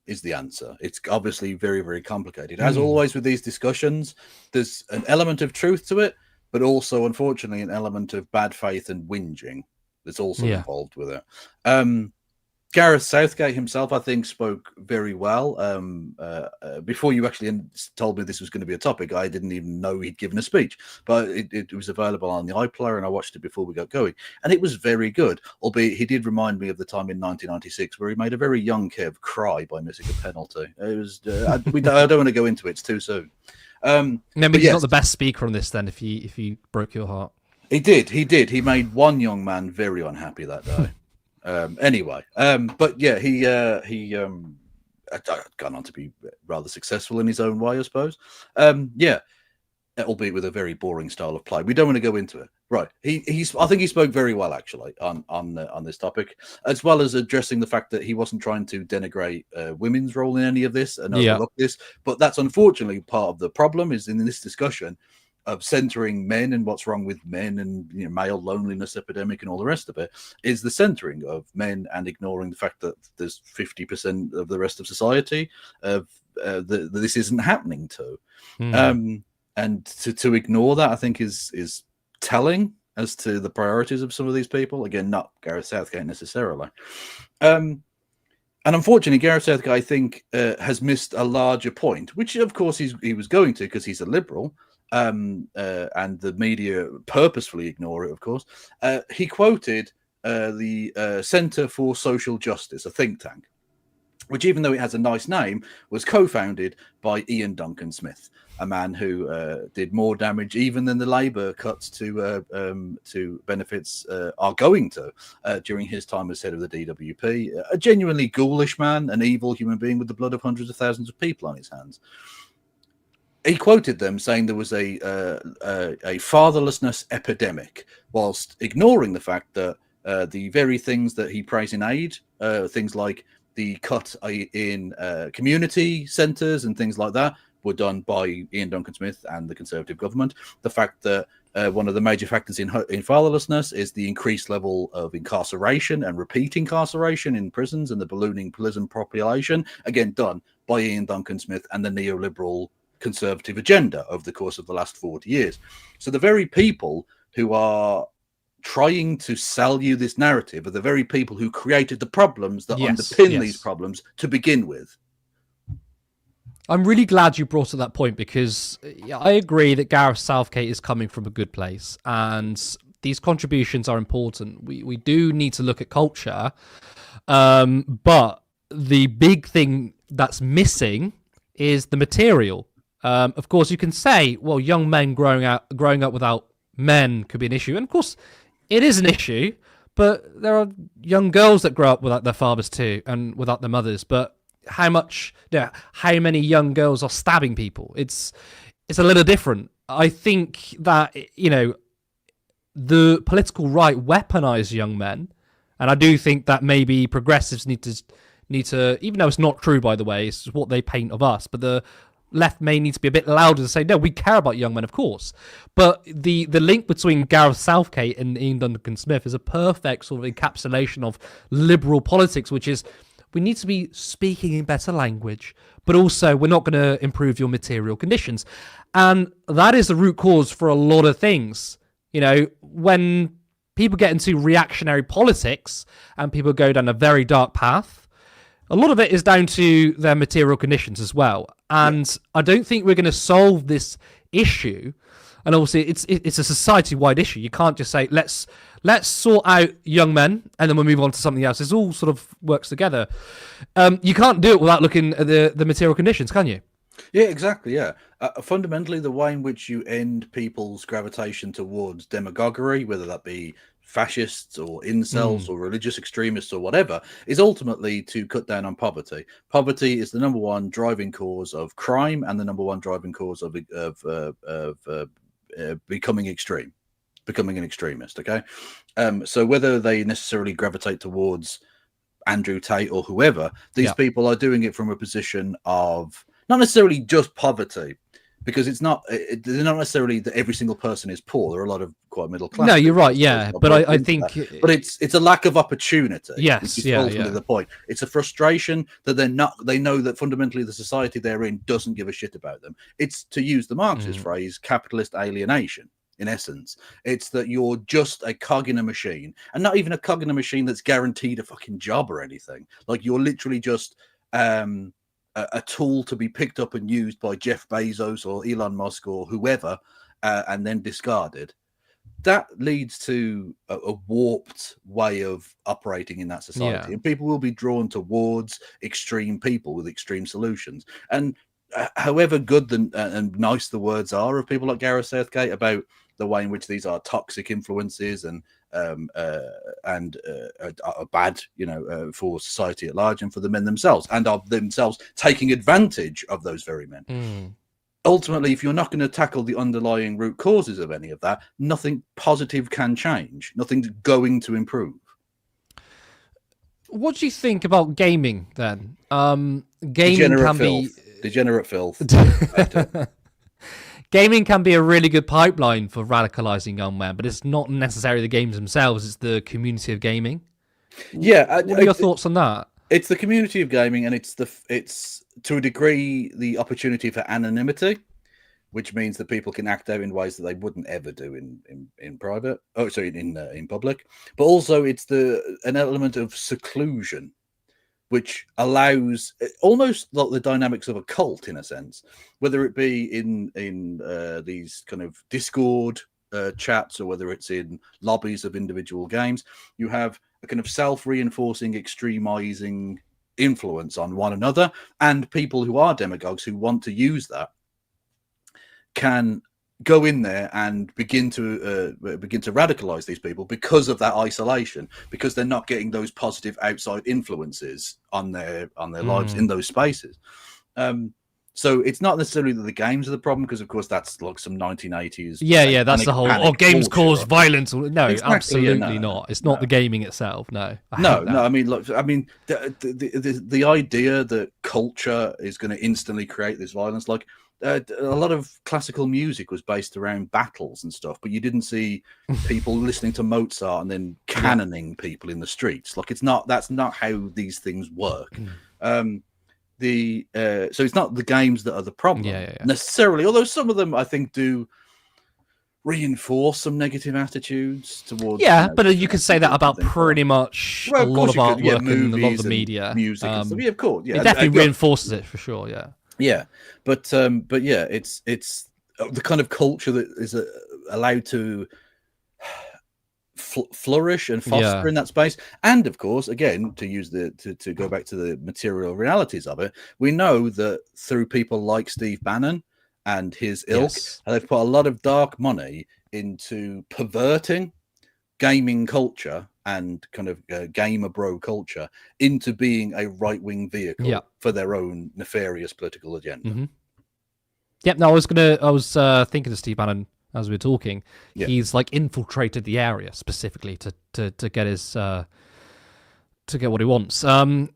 is the answer. It's obviously very, very complicated. As always with these discussions, there's an element of truth to it, but also, unfortunately, an element of bad faith and whinging that's also involved with it. Gareth Southgate himself, I think, spoke very well. Before you actually told me this was going to be a topic, I didn't even know he'd given a speech, but it was available on the iPlayer, and I watched it before we got going, and it was very good. Albeit he did remind me of the time in 1996 where he made a very young Kev cry by missing a penalty. It was I don't want to go into it; it's too soon. No, but he's not the best speaker on this. Then, if he broke your heart, he did. He made one young man very unhappy that day. Anyway, but yeah, he gone on to be rather successful in his own way, I suppose. Yeah, albeit with a very boring style of play. We don't want to go into it, right? I think he spoke very well actually on this topic, as well as addressing the fact that he wasn't trying to denigrate women's role in any of this and overlook this. But that's unfortunately part of the problem is in this discussion of centering men and what's wrong with men and male loneliness epidemic and all the rest of it is the centering of men and ignoring the fact that there's 50% of the rest of society that this isn't happening to. And to ignore that, I think is telling as to the priorities of some of these people. Again, not Gareth Southgate necessarily. And unfortunately, Gareth Southgate, I think, has missed a larger point, which of course he was going to because he's a liberal. And the media purposefully ignore it, of course. He quoted the Centre for Social Justice, a think tank, which, even though it has a nice name, was co-founded by Ian Duncan Smith, a man who did more damage even than the Labour cuts to benefits are going to during his time as head of the DWP. A genuinely ghoulish man, an evil human being with the blood of hundreds of thousands of people on his hands. He quoted them saying there was a fatherlessness epidemic, whilst ignoring the fact that the very things that he praised in aid, things like the cut in community centres and things like that, were done by Ian Duncan Smith and the Conservative government. The fact that one of the major factors in fatherlessness is the increased level of incarceration and repeat incarceration in prisons and the ballooning prison population, again done by Ian Duncan Smith and the neoliberal Conservative agenda over the course of the last 40 years. So the very people who are trying to sell you this narrative are the very people who created the problems that underpin these problems to begin with. I'm really glad you brought up that point because I agree that Gareth Southgate is coming from a good place and these contributions are important. We do need to look at culture, but the big thing that's missing is the material. Of course, you can say, well, young men growing up without men could be an issue. And of course, it is an issue, but there are young girls that grow up without their fathers too and without their mothers. But how many young girls are stabbing people? It's a little different. I think that, the political right weaponize young men. And I do think that maybe progressives need to, even though it's not true, by the way, it's what they paint of us, but the left may need to be a bit louder to say, no, we care about young men, of course. But the link between Gareth Southgate and Ian Duncan Smith is a perfect sort of encapsulation of liberal politics, which is we need to be speaking in better language, but also we're not going to improve your material conditions. And that is the root cause for a lot of things. When people get into reactionary politics and people go down a very dark path, a lot of it is down to their material conditions as well. And I don't think we're going to solve this issue And obviously, it's a society-wide issue. You can't just say let's sort out young men and then we'll move on to something else. It all sort of works together. You can't do it without looking at the material conditions, can you? Yeah, exactly. Yeah, fundamentally, the way in which you end people's gravitation towards demagoguery, whether that be fascists or incels or religious extremists or whatever, is ultimately to cut down on poverty. Poverty is the number one driving cause of crime and the number one driving cause of becoming extreme, becoming an extremist. Okay, so whether they necessarily gravitate towards Andrew Tate or whoever, these people are doing it from a position of not necessarily just poverty, because it's not they're not necessarily that every single person is poor. There are a lot of quite middle class. No, you're right. Yeah, but I think, but it's a lack of opportunity. Yes, which is ultimately the point. It's a frustration that they're not. They know that fundamentally the society they're in doesn't give a shit about them. It's, to use the Marxist phrase, capitalist alienation. In essence, it's that you're just a cog in a machine, and not even a cog in a machine that's guaranteed a fucking job or anything. Like, you're literally just a tool to be picked up and used by Jeff Bezos or Elon Musk or whoever, and then discarded. That leads to a warped way of operating in that society, and people will be drawn towards extreme people with extreme solutions. And however good and nice the words are of people like Gareth Southgate about the way in which these are toxic influences and are bad, for society at large and for the men themselves, and are themselves taking advantage of those very men. Ultimately, if you're not going to tackle the underlying root causes of any of that, nothing positive can change. Nothing's going to improve. What do you think about gaming then? Gaming can be degenerate filth. Gaming can be a really good pipeline for radicalizing young men, but it's not necessarily the games themselves, it's the community of gaming. Yeah. What are your thoughts on that? It's the community of gaming, and it's to a degree the opportunity for anonymity, which means that people can act out in ways that they wouldn't ever do in private. Oh, sorry, in public. But also it's an element of seclusion, which allows almost like the dynamics of a cult in a sense, whether it be in these kind of Discord chats or whether it's in lobbies of individual games. You have a kind of self-reinforcing, extremizing influence on one another, and people who are demagogues who want to use that can go in there and begin to radicalize these people because of that isolation, because they're not getting those positive outside influences on their lives in those spaces. So it's not necessarily that the games are the problem, because of course that's like some 1980s. Yeah, that's the whole. Games cause violence. No, exactly, absolutely not. It's not the gaming itself. No. No. I mean, look. I mean, the idea that culture is going to instantly create this violence, like. A lot of classical music was based around battles and stuff, but you didn't see people listening to Mozart and then cannoning people in the streets. Like, that's not how these things work. So it's not the games that are the problem necessarily, although some of them I think do reinforce some negative attitudes towards. But you could say that about pretty much a lot of artwork and a lot of the media, music. And stuff. Yeah, of course. Yeah, it definitely reinforces it for sure. Yeah. Yeah, but yeah, it's the kind of culture that is allowed to flourish and foster in that space. And of course, again, to go back to the material realities of it, we know that through people like Steve Bannon and his ilk, they've put a lot of dark money into perverting gaming culture and kind of gamer bro culture into being a right-wing vehicle for their own nefarious political agenda. Yep. No, I was thinking of Steve Bannon as we were talking. He's like infiltrated the area specifically to get his to get what he wants. I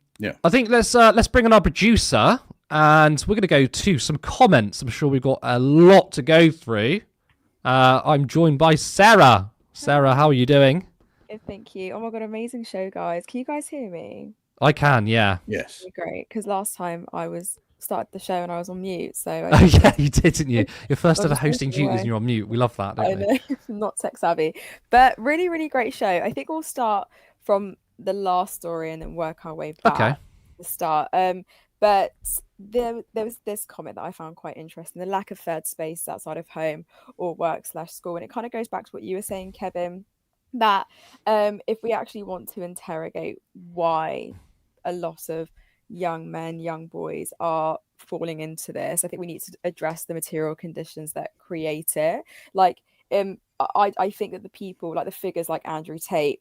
think let's bring in our producer, and we're going to go to some comments. I'm sure we've got a lot to go through. I'm joined by Sarah. Sarah, how are you doing? Thank you. Oh my god, amazing show, guys. Can you guys hear me? I can, yeah. Yes. Great, because last time I started the show and I was on mute, so you did, didn't you? Your first ever hosting duties and you're on mute. We love that, don't we? I know, not tech savvy, but really, really great show. I think we'll start from the last story and then work our way back to start. But there was this comment that I found quite interesting: the lack of third space outside of home or work/school, and it kind of goes back to what you were saying, Kevin, that if we actually want to interrogate why a lot of young men, young boys are falling into this, I think we need to address the material conditions that create it. Like, I think that the people, like the figures like Andrew Tate,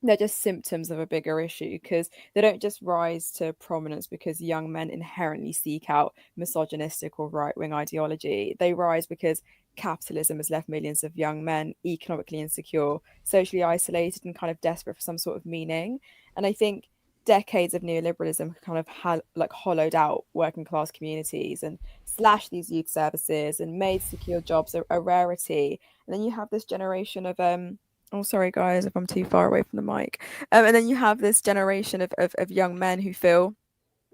they're just symptoms of a bigger issue, because they don't just rise to prominence because young men inherently seek out misogynistic or right-wing ideology. They rise because capitalism has left millions of young men economically insecure, socially isolated, and kind of desperate for some sort of meaning. And I think decades of neoliberalism kind of hollowed out working class communities and slashed these youth services and made secure jobs a rarity. And then you have this generation of oh, sorry, guys, if I'm too far away from the mic. And then you have this generation of young men who feel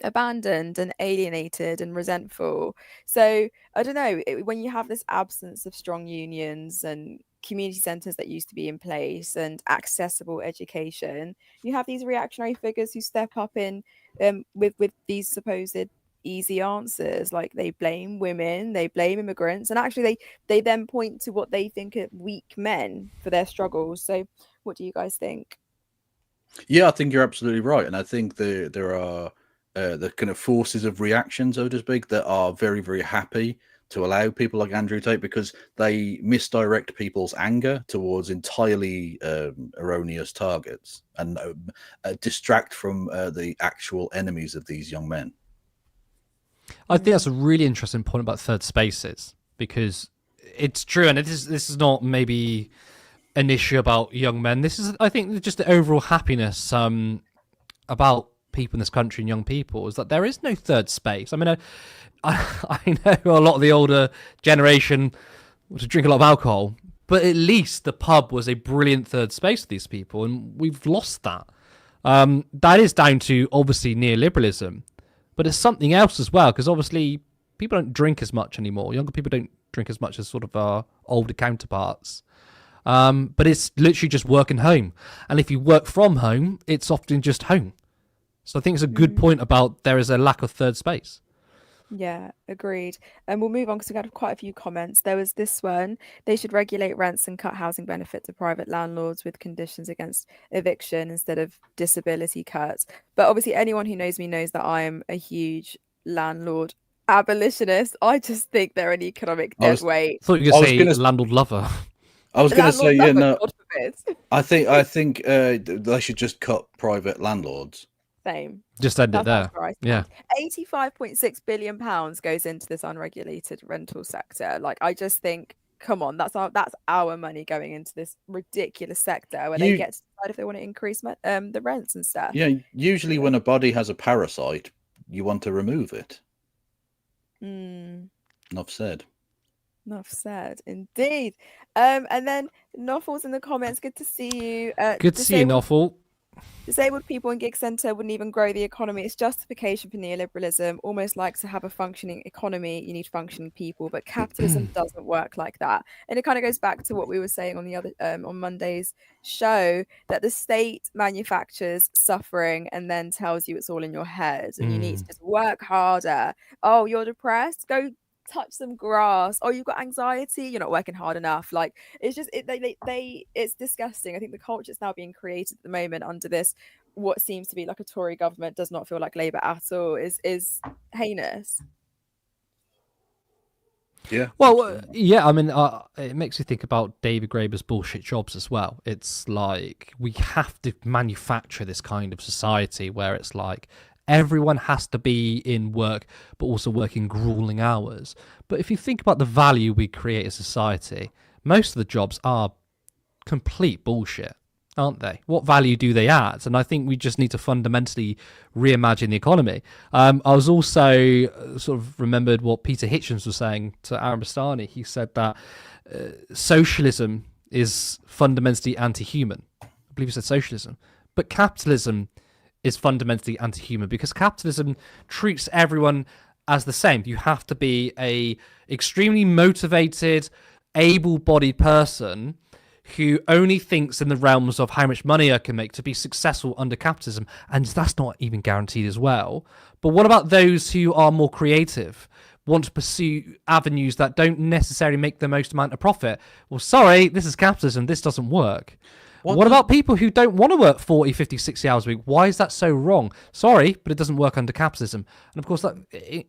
abandoned and alienated and resentful. So I don't know, when you have this absence of strong unions and community centres that used to be in place and accessible education, you have these reactionary figures who step up in with these supposed easy answers. Like, they blame women, they blame immigrants, and actually they then point to what they think are weak men for their struggles. So what do you guys think? Yeah, I think you're absolutely right, and I think there are the kind of forces of reaction, so to speak, that are very, very happy to allow people like Andrew Tate, because they misdirect people's anger towards entirely erroneous targets and distract from the actual enemies of these young men. I think that's a really interesting point about third spaces, because it's true, and this is not maybe an issue about young men. This is, I think, just the overall happiness about people in this country and young people is that there is no third space. I mean, I know a lot of the older generation to drink a lot of alcohol, but at least the pub was a brilliant third space for these people, and we've lost that. That is down to, obviously, neoliberalism, but it's something else as well, because obviously people don't drink as much anymore. Younger people don't drink as much as sort of our older counterparts. But it's literally just working home. And if you work from home, it's often just home. So I think it's a good point about there is a lack of third space. Yeah, agreed. And we'll move on because we got quite a few comments. There was this one: they should regulate rents and cut housing benefit to private landlords with conditions against eviction instead of disability cuts. But obviously, anyone who knows me knows that I am a huge landlord abolitionist. I just think they're an economic dead weight. I thought you were going to say landlord lover. I was going to say, yeah, no. God forbid. I think they should just cut private landlords. Same. Just end it there. Yeah. £85.6 billion goes into this unregulated rental sector. Like, I just think, come on, that's our money going into this ridiculous sector where they get to decide if they want to increase the rents and stuff. Yeah, usually when a body has a parasite, you want to remove it. Enough said. Enough said, indeed. And then Noffel's in the comments. Good to see you. Good to see you, Noffel. Disabled people in gig centre wouldn't even grow the economy. It's justification for neoliberalism. Almost like, to have a functioning economy, you need functioning people. But capitalism doesn't work like that. And it kind of goes back to what we were saying on the other on Monday's show, that the state manufactures suffering and then tells you it's all in your head, and you need to just work harder. Oh, you're depressed? Go touch some grass. Oh, you've got anxiety, you're not working hard enough. Like, it's just it's disgusting. I think the culture that's now being created at the moment under this, what seems to be like a Tory government, does not feel like Labour at all, is heinous. Yeah. Well, yeah, I mean, it makes me think about David Graeber's bullshit jobs as well. It's like, we have to manufacture this kind of society where it's like everyone has to be in work, but also working grueling hours. But if you think about the value we create as society, most of the jobs are complete bullshit, aren't they? What value do they add? And I think we just need to fundamentally reimagine the economy. I was also sort of remembered what Peter Hitchens was saying to Aaron Bastani. He said that socialism is fundamentally anti-human. I believe he said socialism. But capitalism is fundamentally anti-human, because capitalism treats everyone as the same. You have to be a extremely motivated, able-bodied person who only thinks in the realms of how much money I can make to be successful under capitalism, and that's not even guaranteed as well. But what about those who are more creative, want to pursue avenues that don't necessarily make the most amount of profit? Well, sorry, this is capitalism. This doesn't work. What about people who don't want to work 40, 50, 60 hours a week? Why is that so wrong? Sorry, but it doesn't work under capitalism. And of course, that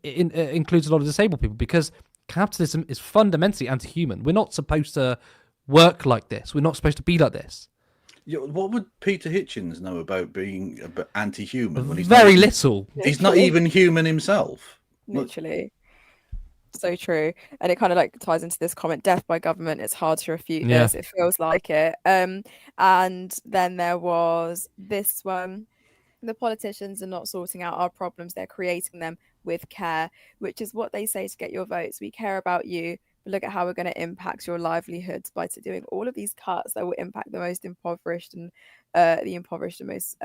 includes a lot of disabled people, because capitalism is fundamentally anti-human. We're not supposed to work like this. We're not supposed to be like this. Yeah, what would Peter Hitchens know about being anti-human when he's very little? He's not even human himself. Literally. So true. And it kind of like ties into this comment, death by government, it's hard to refute this, it feels like it. And then there was this one, the politicians are not sorting out our problems, they're creating them with care, which is what they say to get your votes. We care about you, but look at how we're going to impact your livelihoods by doing all of these cuts that will impact the most impoverished and most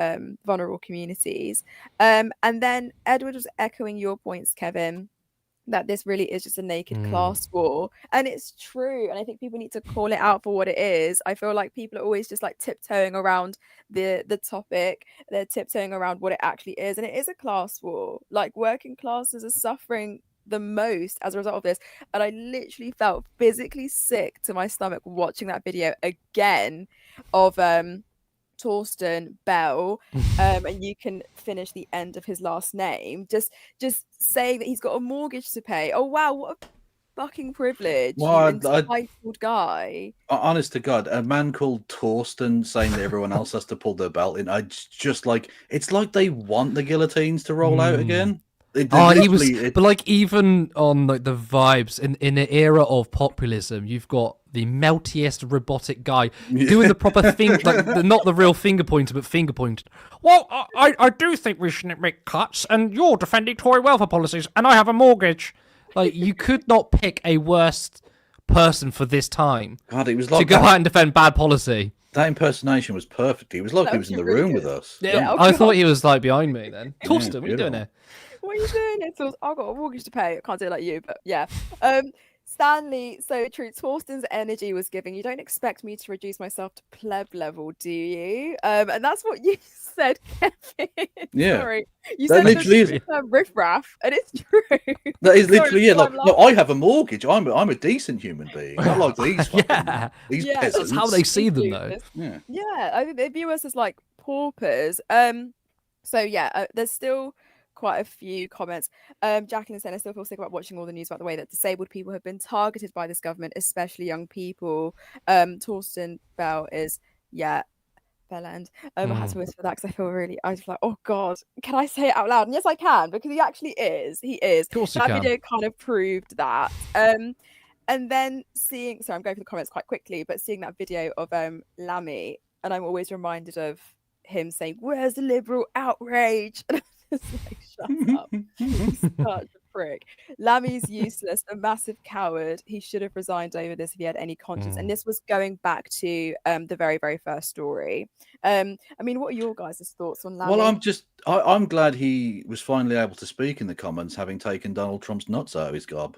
vulnerable communities. And then Edward was echoing your points, Kevin, that this really is just a naked class war, and it's true, and I think people need to call it out for what it is. I feel like people are always just like tiptoeing around the topic, they're tiptoeing around what it actually is, and it is a class war. Like, working classes are suffering the most as a result of this, and I literally felt physically sick to my stomach watching that video again of Torsten Bell, and you can finish the end of his last name, just saying that he's got a mortgage to pay. Oh wow, what a fucking privilege. Well, you entitled guy. Honest to God, a man called Torsten saying that everyone else has to pull their belt in, I just like, it's like they want the guillotines to roll out again. But like, even on like the vibes in an era of populism, you've got the meltiest robotic guy doing the proper thing, like not the real finger pointer, but finger pointed. Well, I do think we shouldn't make cuts, and you're defending Tory welfare policies, and I have a mortgage. Like, you could not pick a worse person for this time. God, it was like to go out and defend bad policy. That impersonation was perfect. He was like he was in the room with us. Yeah, I thought he was like behind me then. Torsten, what are you doing here? What are you doing? So I've got a mortgage to pay. I can't do it like you, but yeah. Stanley, so true. Torsten's energy was giving. You don't expect me to reduce myself to pleb level, do you? And that's what you said, Kevin. Yeah. Sorry. You that said literally is riffraff, and it's true. That is literally it. Like, no, I have a mortgage. I'm a decent human being. Not like these these peasants. That's how they see them, though. Yeah, I think they view us as like paupers. So yeah, there's still quite a few comments. Jacqueline saying, I still feel sick about watching all the news about the way that disabled people have been targeted by this government, especially young people. Torsten Bell is, Belland. I had to whisper that because I was like, oh God, can I say it out loud? And yes, I can, because he actually is. He is. Of course that you can. video kind of proved that. And then I'm going through the comments quite quickly, but seeing that video of Lammy, and I'm always reminded of him saying, "Where's the liberal outrage?" And I'm just like, shut up. He's such a prick. Lammy's useless, a massive coward. He should have resigned over this if he had any conscience. And this was going back to the very, very first story. I mean, what are your guys' thoughts on Lammy? Well, I'm glad he was finally able to speak in the Commons, having taken Donald Trump's nuts out of his gob.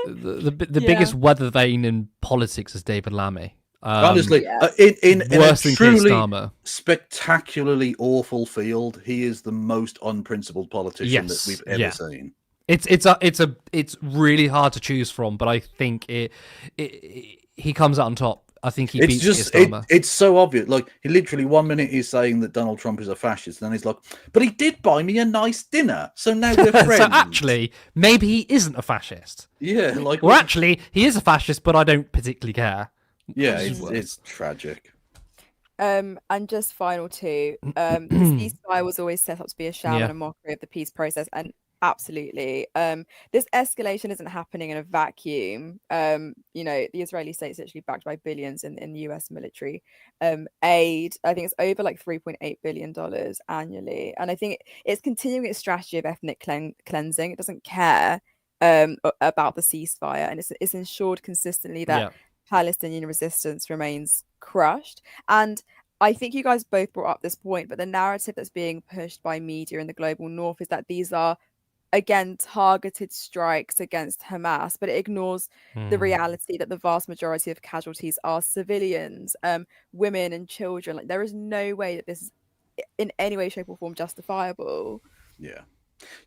The biggest weather vane in politics is David Lammy. Honestly, in a truly spectacularly awful field, he is the most unprincipled politician that we've ever seen. It's really hard to choose from, but I think he comes out on top. I think he beats Starmer. It's so obvious. Like, he literally 1 minute he's saying that Donald Trump is a fascist, and then he's like, but he did buy me a nice dinner, so now we're friends. So actually, maybe he isn't a fascist. Yeah, like, or actually, he is a fascist, but I don't particularly care. Yeah, it's tragic. And just final two, the ceasefire was always set up to be a sham and a mockery of the peace process, and absolutely, this escalation isn't happening in a vacuum. You know, the Israeli state is actually backed by billions in US military aid. I think it's over like $3.8 billion annually, and I think it's continuing its strategy of ethnic cleansing. It doesn't care about the ceasefire, and it's ensured consistently that Palestinian resistance remains crushed. And I think you guys both brought up this point, but the narrative that's being pushed by media in the global north is that these are again, targeted strikes against Hamas, but it ignores the reality that the vast majority of casualties are civilians, women and children. Like, there is no way that this is in any way, shape, or form justifiable. Yeah.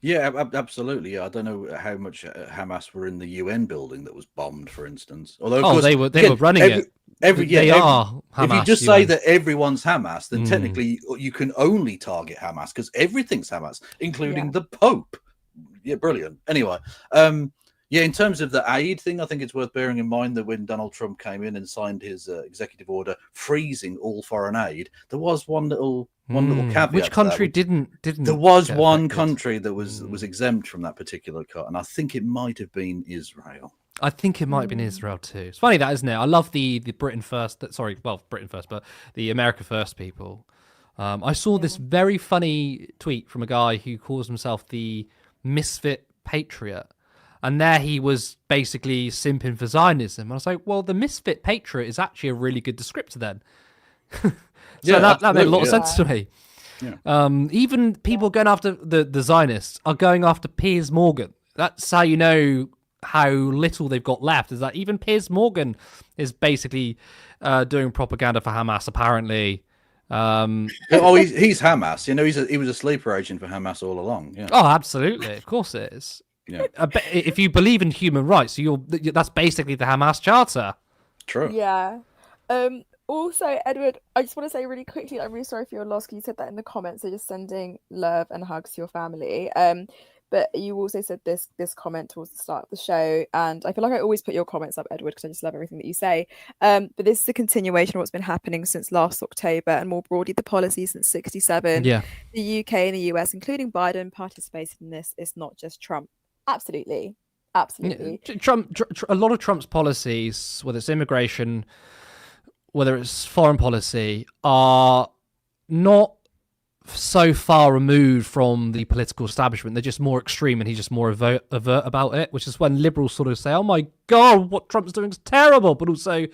Yeah, absolutely. Yeah, I don't know how much Hamas were in the UN building that was bombed, for instance. Although, of course, they were running it. They are Hamas. If you just say that everyone's Hamas, then technically you can only target Hamas because everything's Hamas, including the Pope. Yeah, brilliant. Anyway, yeah, in terms of the aid thing, I think it's worth bearing in mind that when Donald Trump came in and signed his executive order freezing all foreign aid, there was one little caveat. Which country didn't? There was one country that was exempt from that particular cut, and I think it might have been Israel. I think it might have been Israel too. It's funny that, isn't it? I love the Britain first. Sorry, well, Britain first, but the America first people. I saw this very funny tweet from a guy who calls himself the Misfit Patriot. And there he was basically simping for Zionism. I was like, well, the Misfit Patriot is actually a really good descriptor then. That made a lot of sense to me. Yeah. Even people going after the Zionists are going after Piers Morgan. That's how you know how little they've got left, is that even Piers Morgan is basically doing propaganda for Hamas, apparently. He's Hamas. You know, he was a sleeper agent for Hamas all along. Yeah. Oh, absolutely. Of course it is. Yeah. If you believe in human rights, that's basically the Hamas Charter. True. Yeah. Also, Edward, I just want to say really quickly, I'm really sorry for your loss because you said that in the comments. So just sending love and hugs to your family. But you also said this comment towards the start of the show, and I feel like I always put your comments up, Edward, because I just love everything that you say. But this is a continuation of what's been happening since last October, and more broadly, the policy since '67. Yeah. The UK and the US, including Biden, participated in this. It's not just Trump. Absolutely. Absolutely. Trump, a lot of Trump's policies, whether it's immigration, whether it's foreign policy, are not so far removed from the political establishment. They're just more extreme, and he's just more overt about it, which is when liberals sort of say, oh my God, what Trump's doing is terrible. But also,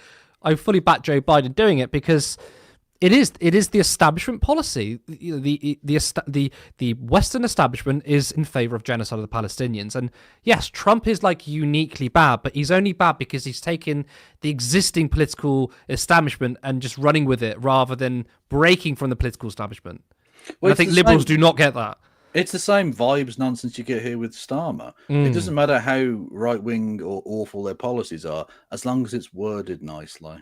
I fully back Joe Biden doing it because it is the establishment policy. The Western establishment is in favor of genocide of the Palestinians. And yes, Trump is like uniquely bad, but he's only bad because he's taken the existing political establishment and just running with it rather than breaking from the political establishment. Well, I think liberals do not get that. It's the same vibes nonsense you get here with Starmer. It doesn't matter how right-wing or awful their policies are, as long as it's worded nicely.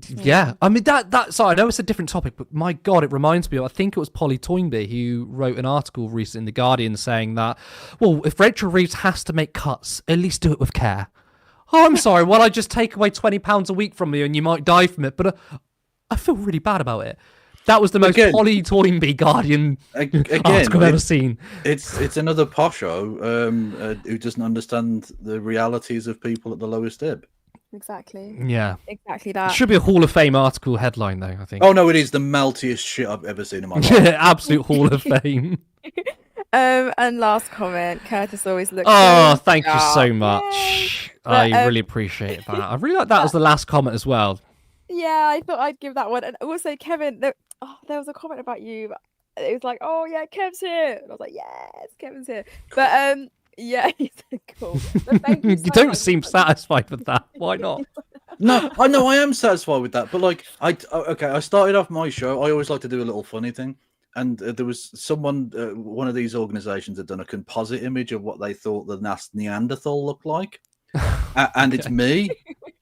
Yeah, I mean sorry, I know it's a different topic, but my God, it reminds me of, I think it was Polly Toynbee who wrote an article recently in The Guardian saying that, well, if Rachel Reeves has to make cuts, at least do it with care. Oh, I'm sorry, well, I just take away £20 a week from you and you might die from it, but I feel really bad about it. That was the most Polly Toynbee Guardian article I've ever seen. It's another posho who doesn't understand the realities of people at the lowest ebb. Exactly. Yeah. Exactly that. It should be a Hall of Fame article headline, though, I think. Oh, no, it is the meltiest shit I've ever seen in my life. Absolute Hall of Fame. And last comment, Curtis always looks. Oh, thank you so much. I really appreciate that. I really like that as the last comment as well. Yeah, I thought I'd give that one. And also, Kevin, there was a comment about you. It was like, oh, yeah, Kev's here. And I was like, yes, Kevin's here. But, yeah, he's cool. But thank you, you don't seem satisfied with that. Why not? No, I am satisfied with that. But, like, I started off my show. I always like to do a little funny thing. And there was someone, one of these organizations had done a composite image of what they thought the last Neanderthal looked like. And it's me.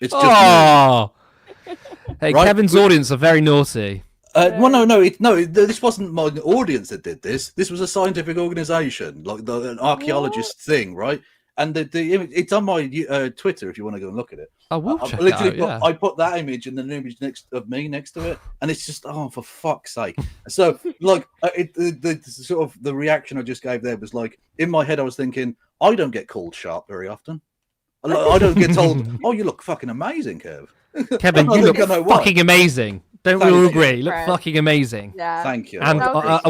It's just me. Hey, right? Kevin's audience are very naughty. Well, no, this wasn't my audience that did this. This was a scientific organization, like an archaeologist thing, right? And the image, it's on my Twitter if you want to go and look at it. I will check it out, yeah. I put that image and then an image next to it, and it's just, oh, for fuck's sake. So, like, the sort of the reaction I just gave there was like, in my head I was thinking, I don't get called sharp very often. I don't get told, oh, you look fucking amazing, Kev. Kevin, you look fucking amazing. Don't we all agree? You look fucking amazing. Yeah. Thank you. And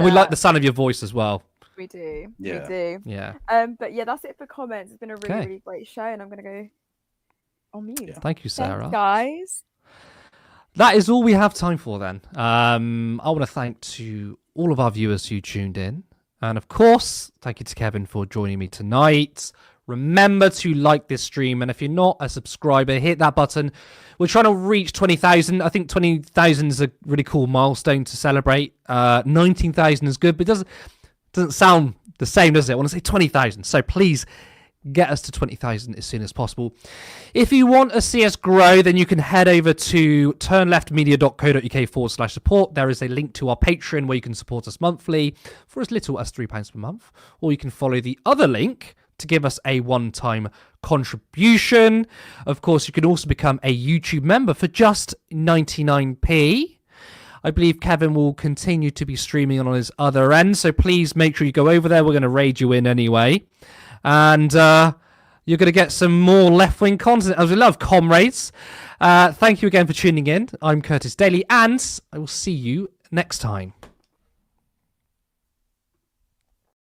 we like the sound of your voice as well. We do. Yeah. We do. Yeah. But yeah, that's it for comments. It's been a really, really great show, and I'm gonna go on mute. Yeah. Thank you, Sarah. Thanks, guys. That is all we have time for then. I want to thank to all of our viewers who tuned in. And of course, thank you to Kevin for joining me tonight. Remember to like this stream, and if you're not a subscriber, hit that button. We're trying to reach 20,000. I think 20,000 is a really cool milestone to celebrate. 19,000 is good, but it doesn't sound the same, does it? I want to say 20,000. So please get us to 20,000 as soon as possible. If you want to see us grow, then you can head over to turnleftmedia.co.uk/support. There is a link to our Patreon where you can support us monthly for as little as £3 per month, or you can follow the other link to give us a one-time contribution. Of course, you can also become a YouTube member for just 99p. I believe Kevin will continue to be streaming on his other end, so please make sure you go over there. We're going to raid you in anyway. And you're going to get some more left-wing content, as we love, comrades. Thank you again for tuning in. I'm Curtis Daly, and I will see you next time.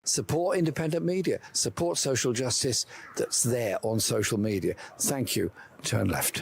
Support independent media. Support social justice that's there on social media. Thank you. Turn left.